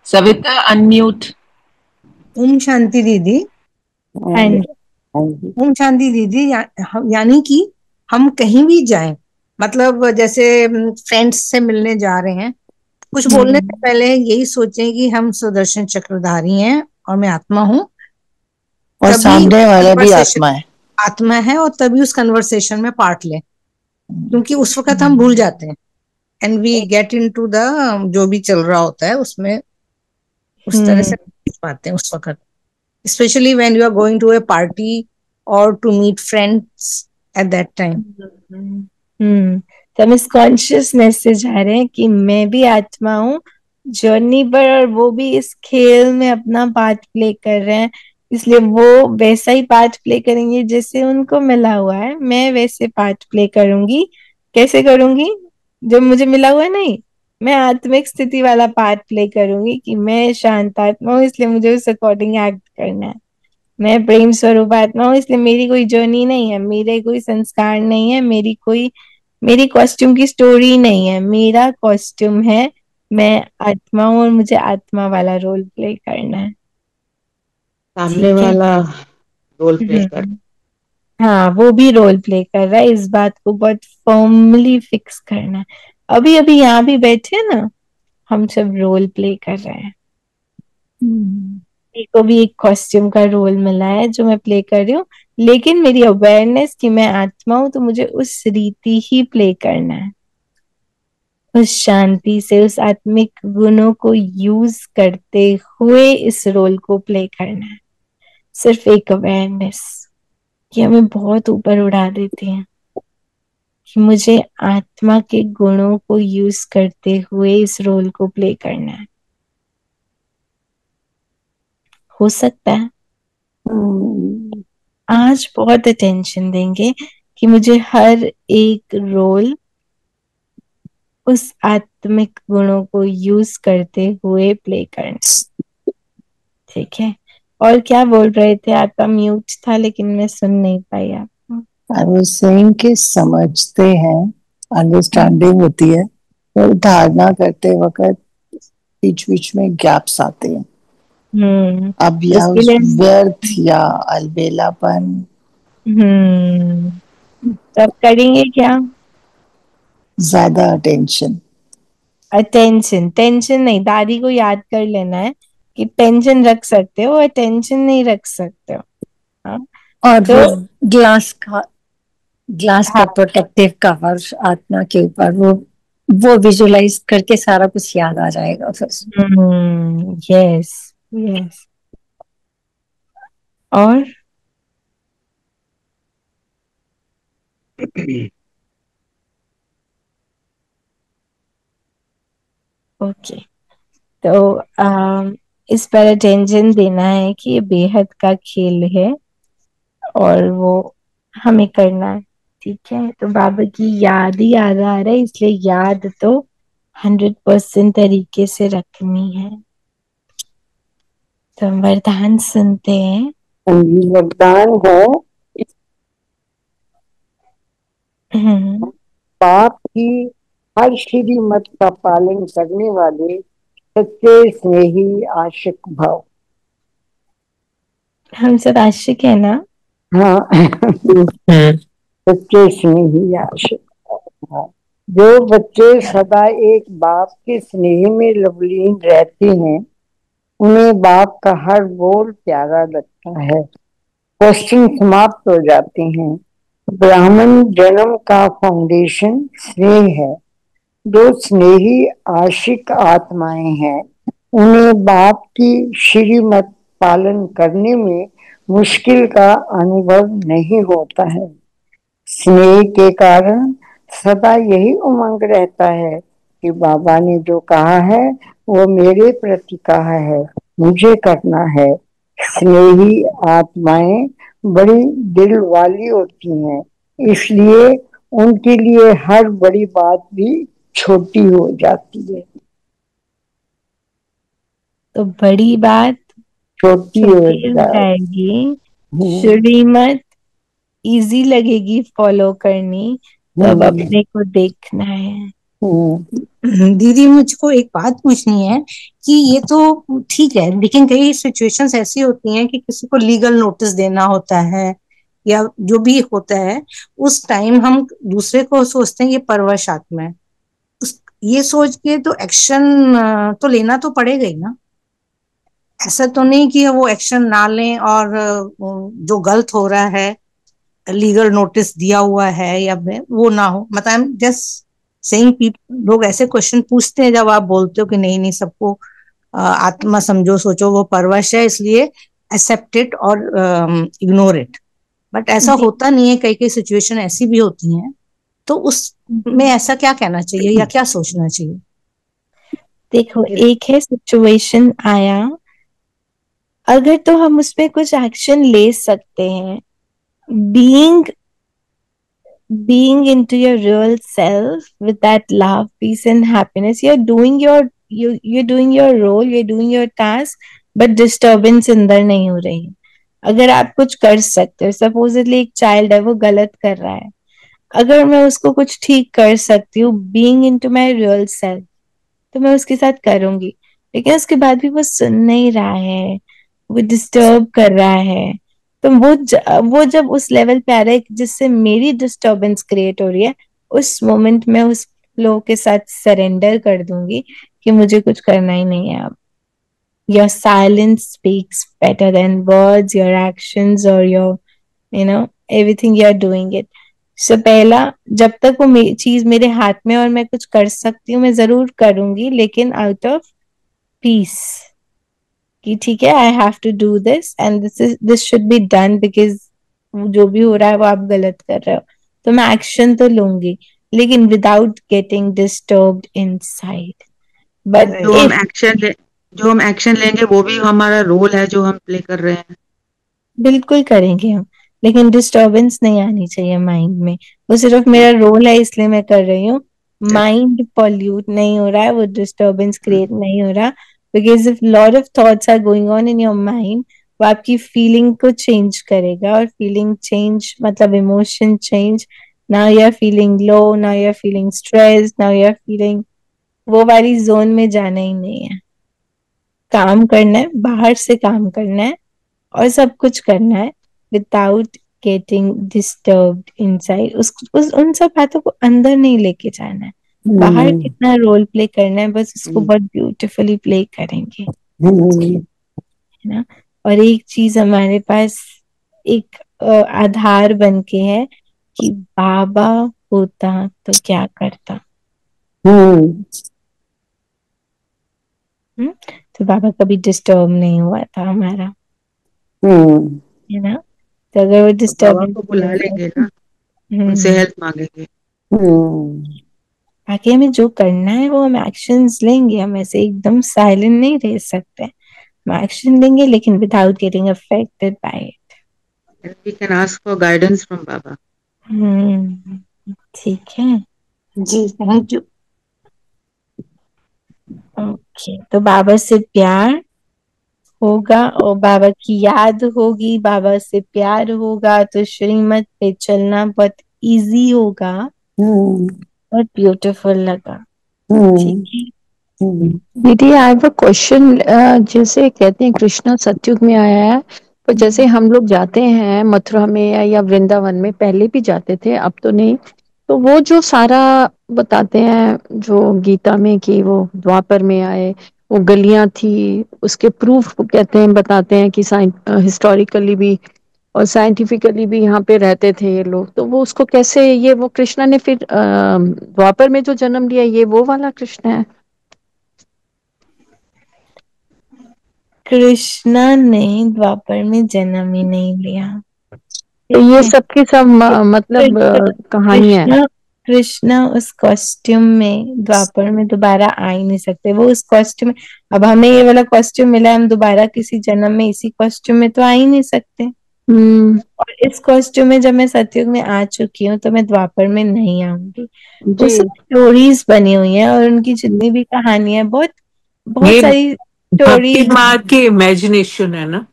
सविता अनम्यूट। ओम शांति दीदी। हाँ जी, ओम शांति दीदी, यानी कि हम कहीं भी जाएं, मतलब जैसे फ्रेंड्स से मिलने जा रहे हैं, कुछ बोलने से पहले यही सोचें कि हम सुदर्शन चक्रधारी हैं और मैं आत्मा हूँ, और सामने वाला भी आत्मा है, और तभी उस कन्वर्सेशन में पार्ट लें, क्योंकि उस वक्त हम भूल जाते हैं एंड वी गेट इनटू द जो भी चल रहा होता है उसमें उस तरह से पाते हैं उस वक्त, specially when you are going to a party और to meet friends at that time. तो हम इस कॉन्शियसनेस से जा रहे हैं कि मैं भी आत्मा हूँ जर्नी पर, और वो भी इस खेल में अपना पार्ट प्ले कर रहे हैं, इसलिए वो वैसा ही पार्ट प्ले करेंगे जैसे उनको मिला हुआ है। मैं वैसे पार्ट प्ले करूंगी। कैसे करूंगी? जो मुझे मिला हुआ है नहीं, मैं आत्मिक स्थिति वाला पार्ट प्ले करूंगी कि मैं शांत आत्मा हूँ, इसलिए मुझे उस अकॉर्डिंग एक्ट करना है। मैं प्रेम स्वरूप आत्मा हूँ, इसलिए मेरी कोई जर्नी नहीं है, मेरे कोई संस्कार नहीं है, मेरी कॉस्ट्यूम की स्टोरी नहीं है, मेरा कॉस्ट्यूम है, मैं आत्मा हूँ और मुझे आत्मा वाला रोल प्ले करना है। सामने वाला रोल प्ले कर, हाँ, वो भी रोल प्ले कर रहा है। इस बात को बहुत फर्मली फिक्स करना है। अभी अभी यहाँ भी बैठे ना, हम सब रोल प्ले कर रहे हैं। मेरे को भी एक कॉस्ट्यूम का रोल मिला है जो मैं प्ले कर रही हूँ, लेकिन मेरी अवेयरनेस कि मैं आत्मा हूं, तो मुझे उस रीति ही प्ले करना है, उस शांति से, उस आत्मिक गुणों को यूज करते हुए इस रोल को प्ले करना है। सिर्फ एक अवेयरनेस कि हमें बहुत ऊपर उड़ा देती है, कि मुझे आत्मा के गुणों को यूज करते हुए इस रोल को प्ले करना है। हो सकता है आज बहुत अटेंशन देंगे कि मुझे हर एक रोल उस आत्मिक गुणों को यूज करते हुए प्ले करना। ठीक है, और क्या बोल रहे थे? आपका म्यूट था लेकिन मैं सुन नहीं पाई आपको। आई वाज सेइंग कि समझते हैं, अंडरस्टैंडिंग होती है, और धारणा करते वक्त बीच बीच में गैप्स आते हैं। अब या व्यर्थ या अलबेलापन। तब करेंगे क्या? ज्यादा अटेंशन। टेंशन नहीं, दादी को याद कर लेना है कि टेंशन रख सकते हो, अटेंशन नहीं रख सकते हो। हाँ? और तो वो ग्लास का प्रोटेक्टिव कवर आत्मा के ऊपर, वो विजुलाइज करके सारा कुछ याद आ जाएगा फिर। Yes yes. और ओके, तो इस पर अटेंशन देना है कि ये बेहद का खेल है और वो हमें करना है। ठीक है, तो बाबा की याद ही याद आ रहा है, इसलिए याद तो 100% तरीके से रखनी है। तो वरदान सुनते हैं। वरदान है, पाप की हर श्रीमत का पालन करने वाले सच्चे स्नेही आशिक भाव। हम सब आशिक है ना? हाँ सच्चे स्नेही आशिक भाव। जो बच्चे सदा एक बाप के स्नेह में लवलीन रहते हैं, उन्हें बाप का हर बोल प्यारा लगता है। क्वेश्चन समाप्त हो जाते हैं। ब्राह्मण जन्म का फाउंडेशन स्नेह है। जो स्नेही आशिक आत्माएं हैं, उन्हें बाप की श्रीमत पालन करने में मुश्किल का अनुभव नहीं होता है। स्नेह के कारण सदा यही उमंग रहता है कि बाबा ने जो कहा है वो मेरे प्रति कहा है, मुझे करना है। स्नेही आत्माएं बड़ी दिल वाली होती हैं, इसलिए उनके लिए हर बड़ी बात भी छोटी हो जाती है। तो बड़ी बात छोटी हो जाएगी, श्रीमत इजी लगेगी फॉलो करनी, तो अब अपने को देखना है। दीदी मुझको एक बात पूछनी है कि ये तो ठीक है, लेकिन कई सिचुएशंस ऐसी होती हैं कि किसी को लीगल नोटिस देना होता है या जो भी होता है, उस टाइम हम दूसरे को सोचते हैं ये परवश आत्मा है, ये सोच के तो एक्शन तो लेना तो पड़ेगा ही ना। ऐसा तो नहीं कि वो एक्शन ना लें और जो गलत हो रहा है, लीगल नोटिस दिया हुआ है या वो ना हो। मतलब आई एम जस्ट सेइंग, लोग ऐसे क्वेश्चन पूछते हैं जब आप बोलते हो कि नहीं नहीं सबको आत्मा समझो सोचो वो परवश है, इसलिए एक्सेप्ट इट और इग्नोर इट। बट ऐसा होता नहीं है, कई कई सिचुएशन ऐसी भी होती हैं, तो उसमें ऐसा क्या कहना चाहिए या क्या सोचना चाहिए? देखो, एक है सिचुएशन आया, अगर तो हम उसमें कुछ एक्शन ले सकते हैं, being into your real self with that love, peace and happiness, you're doing your role, you're doing your task, but disturbance अंदर नहीं हो रही है। अगर आप कुछ कर सकते हो, सपोजली एक चाइल्ड है वो गलत कर रहा है, अगर मैं उसको कुछ ठीक कर सकती हूँ being into my real self, तो मैं उसके साथ करूंगी। लेकिन उसके बाद भी वो सुन नहीं रहा है, वो डिस्टर्ब कर रहा है, तो वो जब उस लेवल पे आ रहा है जिससे मेरी डिस्टर्बेंस क्रिएट हो रही है, उस मोमेंट में फ्लो के साथ सरेंडर कर दूंगी कि मुझे कुछ करना ही नहीं है अब। Your silence speaks better than words, your actions और your everything you are doing it. So पहला, जब तक वो चीज मेरे हाथ में और मैं कुछ कर सकती हूँ मैं जरूर करूंगी, लेकिन आउट ऑफ पीस, कि ठीक है I have to do this and this should be done because जो भी हो रहा है वो आप गलत कर रहे हो, तो मैं एक्शन तो लूंगी लेकिन without getting disturbed inside. But जो हम एक्शन लेंगे वो भी हमारा रोल है जो हम प्ले कर रहे हैं। बिल्कुल करेंगे हम, लेकिन डिस्टरबेंस नहीं आनी चाहिए माइंड में। वो सिर्फ मेरा रोल है इसलिए मैं कर रही हूँ, माइंड पॉल्यूट नहीं हो रहा है, वो डिस्टरबेंस क्रिएट नहीं हो रहा। Because if lot of thoughts are going on in your mind, वो आपकी फीलिंग को चेंज करेगा, और फीलिंग चेंज मतलब emotion change. Now you are feeling low, now you are feeling stress, now you are feeling, वो वाली zone में जाना ही नहीं है। काम करना है, बाहर से काम करना है और सब कुछ करना है विदाउट गेटिंग डिस्टर्ब्ड इनसाइड। उस उन सब बातों को अंदर नहीं लेके जाना है। बाहर कितना रोल प्ले करना है, बस उसको बहुत ब्यूटीफुली प्ले करेंगे, है ना। और एक चीज हमारे पास एक आधार बन के है कि बाबा होता तो क्या करता। तो बाबा कभी डिस्टर्ब नहीं हुआ था हमारा, है ना। तो अगर वो तो बाबा डिस्टर्बेंस को बुला लेंगे ना, उनसे हेल्प मांगेंगे। बाकी हमें जो करना है वो हम एक्शंस लेंगे, हम ऐसे एकदम साइलेंट नहीं रह सकते। हम एक्शन लेंगे लेकिन without getting affected by it. We can ask for guidance from baba. ठीक है जी। Thank you. ओके, तो बाबा से प्यार होगा और बाबा की याद होगी, बाबा से प्यार होगा तो श्रीमत पे चलना बहुत इजी होगा, बहुत ब्यूटीफुल लगा। ठीक है दीदी, आई हैव अ क्वेश्चन। जैसे कहते हैं कृष्णा सतयुग में आया है, तो जैसे हम लोग जाते हैं मथुरा में या वृंदावन में, पहले भी जाते थे अब तो नहीं, तो वो जो सारा बताते हैं जो गीता में कि वो द्वापर में आए, वो गलियां थी, उसके प्रूफ कहते हैं बताते हैं कि हिस्टोरिकली भी और साइंटिफिकली भी यहाँ पे रहते थे ये लोग, तो वो उसको कैसे, ये वो कृष्णा ने फिर द्वापर में जो जन्म लिया, ये वो वाला कृष्ण है? कृष्णा ने द्वापर में जन्म ही नहीं लिया। तो ये सब की सब मतलब कहानी है। कृष्णा कृष्णा उस कॉस्ट्यूम में द्वापर में दोबारा आ ही नहीं सकते। वो उस कॉस्ट्यूम, अब हमें ये वाला कॉस्ट्यूम मिला है, हम दोबारा किसी जन्म में इसी कॉस्ट्यूम में तो आ ही नहीं सकते। और इस कॉस्ट्यूम में जब मैं सतयुग में आ चुकी हूँ तो मैं द्वापर में नहीं आऊंगी। वो सब स्टोरीज बनी हुई हैं और उनकी जितनी भी कहानियां, बहुत बहुत ये सारी भक्ति स्टोरीज माँ की इमेजिनेशन है ना।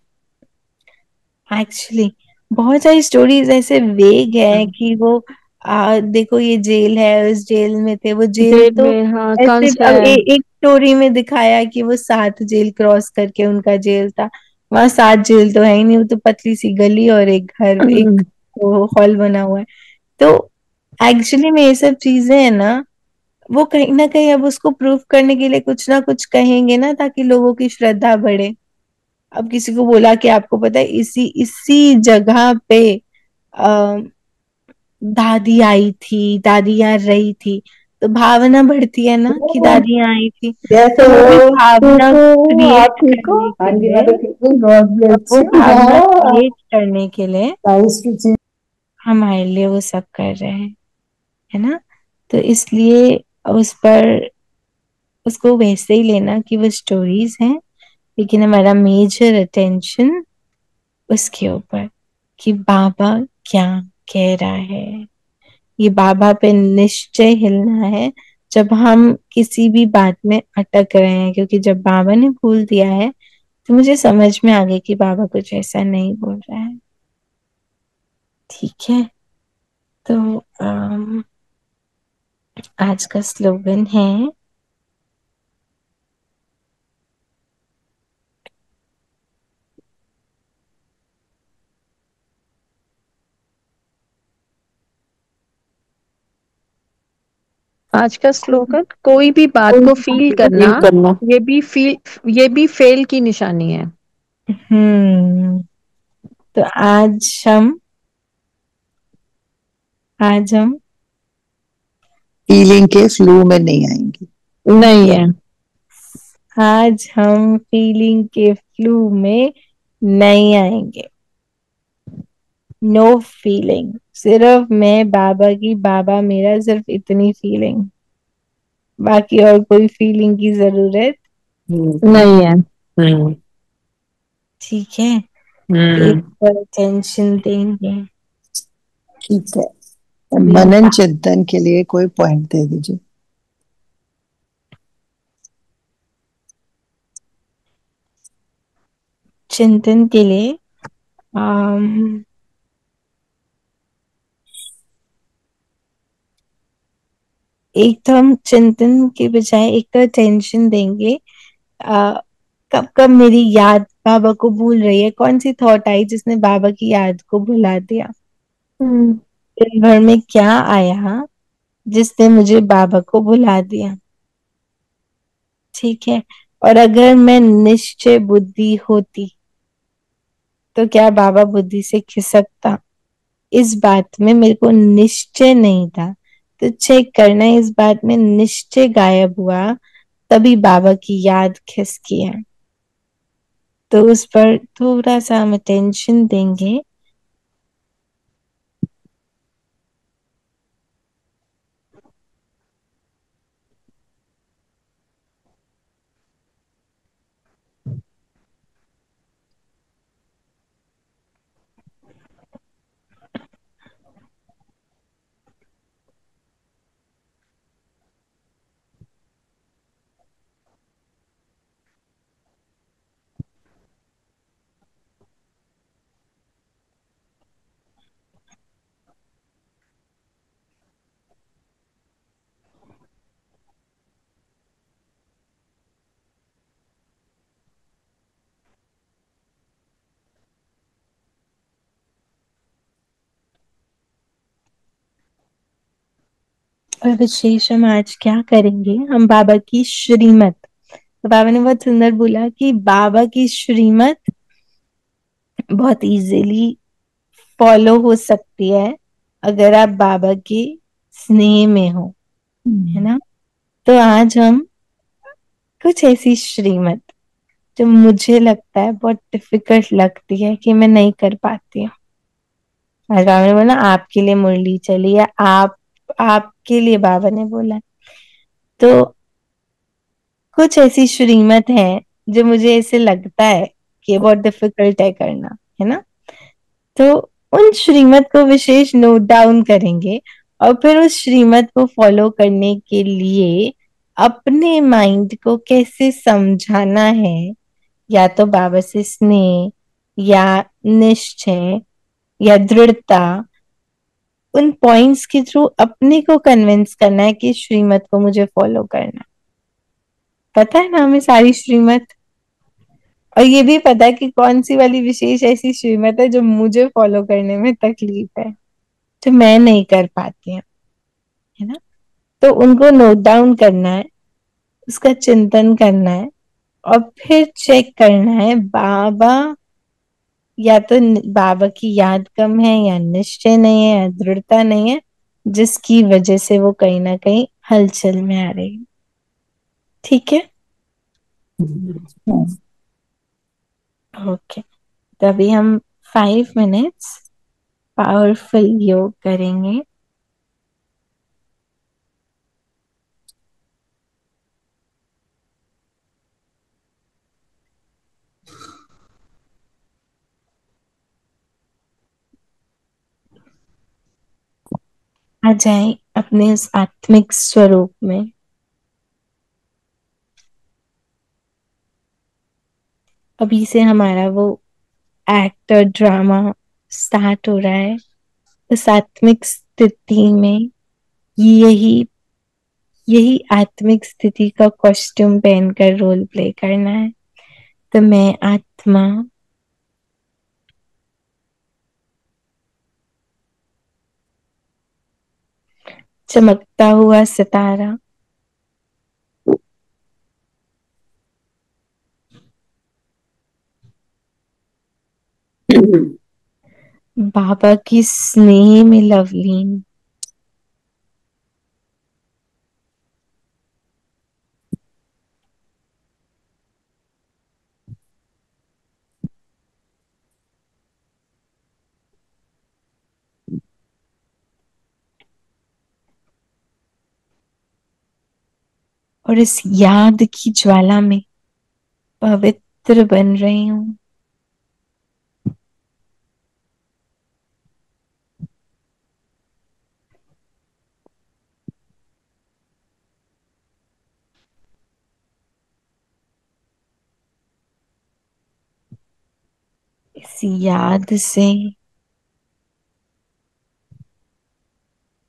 एक्चुअली। बहुत सारी स्टोरीज ऐसे वेग है कि वो देखो ये जेल है, उस जेल में थे, वो जेल जेल तो में हाँ ऐसे। कंस अब है। एक स्टोरी में दिखाया कि वो 7 जेल क्रॉस करके उनका जेल था। वहां 7 जेल तो है ही नहीं, वो तो पतली सी गली और एक घर, एक हॉल बना हुआ है। तो एक्चुअली में ये सब चीजें है ना, वो कहीं ना कहीं अब उसको प्रूव करने के लिए कुछ ना कुछ कहेंगे ना, ताकि लोगों की श्रद्धा बढ़े। अब किसी को बोला कि आपको पता है इसी इसी जगह पे आ, दादी आई थी, दादी यहाँ रही थी, तो भावना बढ़ती है ना कि दादी यहाँ आई थी। तो वो भी भावना क्रिएट करने के लिए, वो भावना क्रिएट करने के लिए हमारे लिए वो सब कर रहे हैं, है ना। तो इसलिए उस पर उसको वैसे ही लेना कि वो स्टोरीज हैं, लेकिन हमारा मेजर अटेंशन उसके ऊपर कि बाबा क्या कह रहा है। ये बाबा पे निश्चय हिलना है जब हम किसी भी बात में अटक रहे हैं, क्योंकि जब बाबा ने बोल दिया है तो मुझे समझ में आ गया कि बाबा कुछ ऐसा नहीं बोल रहा है। ठीक है, तो आज का स्लोगन है आज का स्लोगन, कोई भी बात को फील करना ये भी फेल की निशानी है। तो आज हम फीलिंग के फ्लो में नहीं आएंगे। नहीं है, आज हम फीलिंग के फ्लू में नहीं आएंगे। नो फीलिंग, सिर्फ मैं बाबा की, बाबा मेरा, सिर्फ इतनी फीलिंग, बाकी और कोई फीलिंग की जरूरत नहीं है। ठीक है, एक पर टेंशन देंगे। ठीक है, मनन चिंतन के लिए कोई पॉइंट दे दीजिए। चिंतन के लिए एक तो हम चिंतन के बजाय एक तो टेंशन देंगे। कब कब मेरी याद बाबा को भूल रही है, कौन सी थॉट आई जिसने बाबा की याद को भुला दिया, दिन भर में क्या आया जिसने मुझे बाबा को भुला दिया। ठीक है, और अगर मैं निश्चय बुद्धि होती तो क्या बाबा बुद्धि से खिसकता? इस बात में मेरे को निश्चय नहीं था, तो चेक करना इस बात में निश्चय गायब हुआ तभी बाबा की याद खिसकी है। तो उस पर थोड़ा सा हम अटेंशन देंगे। और विशेष हम आज क्या करेंगे, हम बाबा की श्रीमत, तो बाबा ने बहुत सुंदर बोला कि बाबा की श्रीमत बहुत इजीली फॉलो हो सकती है अगर आप बाबा के स्नेह में हो, है ना। तो आज हम कुछ ऐसी श्रीमत जो मुझे लगता है बहुत डिफिकल्ट लगती है कि मैं नहीं कर पाती हूँ, आज बाबा ने बोला आपके लिए मुरली चली है, आपके लिए बाबा ने बोला, तो कुछ ऐसी श्रीमत है जो मुझे ऐसे लगता है कि बहुत डिफिकल्ट है करना, है ना। तो उन श्रीमत को विशेष नोट डाउन करेंगे और फिर उस श्रीमत को फॉलो करने के लिए अपने माइंड को कैसे समझाना है, या तो बाबा से स्नेह या निश्चय या दृढ़ता, उन पॉइंट्स के थ्रू अपने को कन्विंस करना है कि श्रीमत को मुझे फॉलो करना। पता है ना हमें सारी श्रीमत, और ये भी पता है कि कौन सी वाली विशेष ऐसी श्रीमत है जो मुझे फॉलो करने में तकलीफ है, जो मैं नहीं कर पाती हूँ, है ना। तो उनको नोट डाउन करना है, उसका चिंतन करना है और फिर चेक करना है बाबा, या तो बाबा की याद कम है या निश्चय नहीं है या दृढ़ता नहीं है, जिसकी वजह से वो कहीं ना कहीं हलचल में आ रही है। ठीक है, ओके। तो अभी हम 5 मिनट्स पावरफुल योग करेंगे। आ जाए अपने उस आत्मिक स्वरूप में। अभी से हमारा वो एक्ट और ड्रामा स्टार्ट हो रहा है। उस आत्मिक स्थिति में यही यही आत्मिक स्थिति का कॉस्ट्यूम पहनकर रोल प्ले करना है। तो मैं आत्मा चमकता हुआ सितारा, बाबा की स्नेह में लवलीन, और इस याद की ज्वाला में पवित्र बन रही हूँ। इस याद से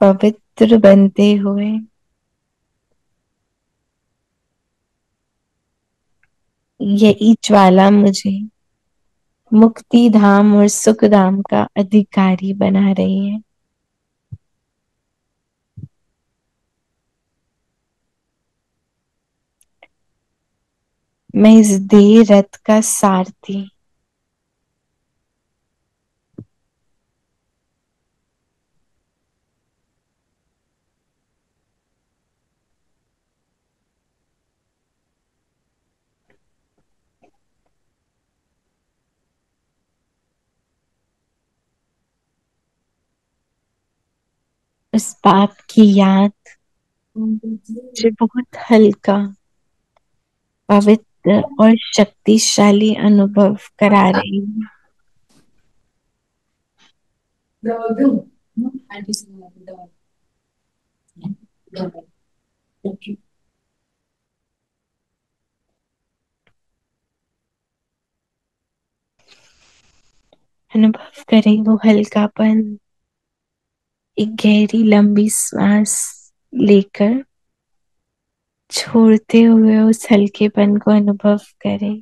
पवित्र बनते हुए यही ज्वाला मुझे मुक्ति धाम और सुख धाम का अधिकारी बना रही है। मैं इस देह रथ का सारथी, उस बाप की याद मुझे बहुत हल्का, पवित्र और शक्तिशाली अनुभव करा रही है। अनुभव करें वो हल्कापन। एक गहरी लंबी सांस लेकर छोड़ते हुए उस हल्केपन को अनुभव करें।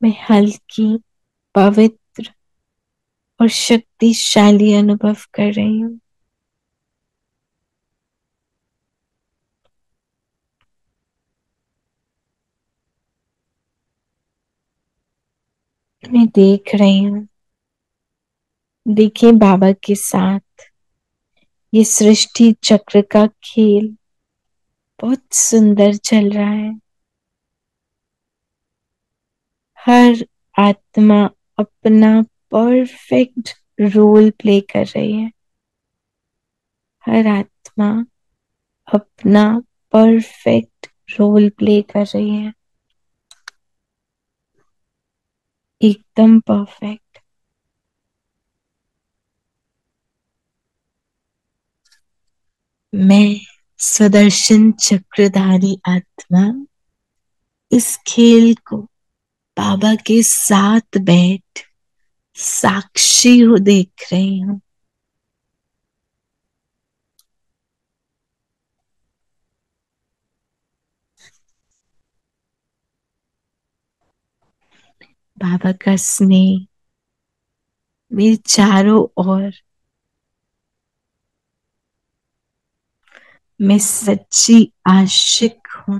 मैं हल्की, पवित्र और शक्तिशाली अनुभव कर रही हूँ। मैं देख रही हूँ, देखिए बाबा के साथ ये सृष्टि चक्र का खेल बहुत सुंदर चल रहा है। हर आत्मा अपना परफेक्ट रोल प्ले कर रही है। हर आत्मा अपना परफेक्ट रोल प्ले कर रही है, एकदम परफेक्ट। मैं सुदर्शन चक्रधारी आत्मा इस खेल को बाबा के साथ बैठ साक्षी हो देख रही हूँ। बाबा का स्नेह मेरे चारों ओर, मैं सच्ची आशिक हूँ।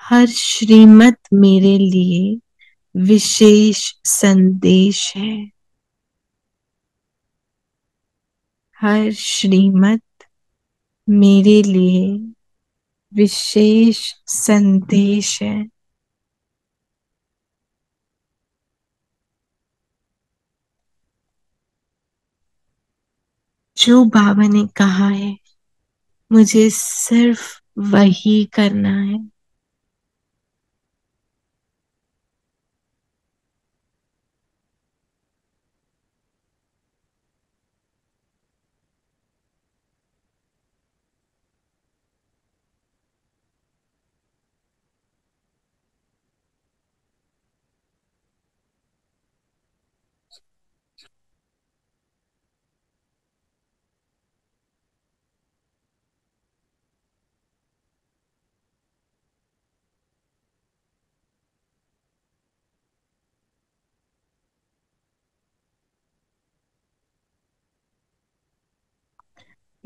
हर श्रीमत मेरे लिए विशेष संदेश है। हर श्रीमत मेरे लिए विशेष संदेश है। जो बाबा ने कहा है मुझे सिर्फ वही करना है।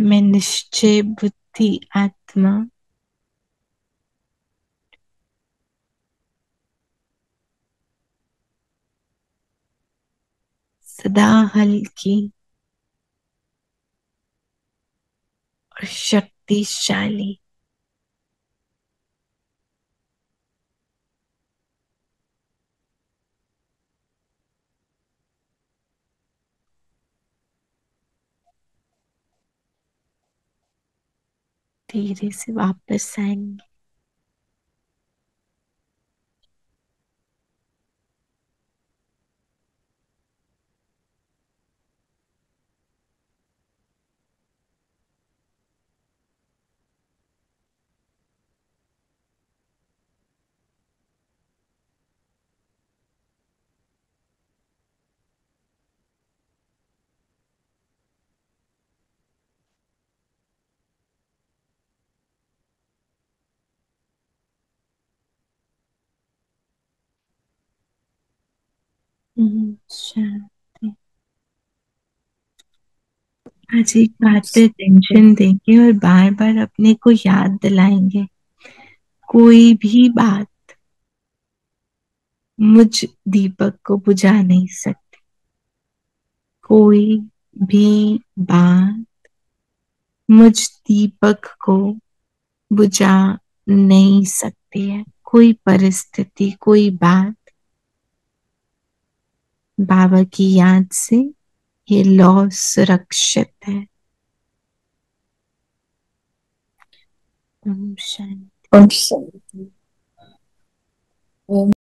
मैं निश्चय बुद्धि आत्मा सदा हल्की और शक्तिशाली धीरे से वापस आएंगे। शांति। आज एक बात पे टेंशन देंगे और बार बार अपने को याद दिलाएंगे, कोई भी बात मुझ दीपक को बुझा नहीं सकती। कोई भी बात मुझ दीपक को बुझा नहीं सकती है। कोई परिस्थिति, कोई बात बाबा की याद से ये लॉ सुरक्षित है। ओम शांति। ओम शांति। ओम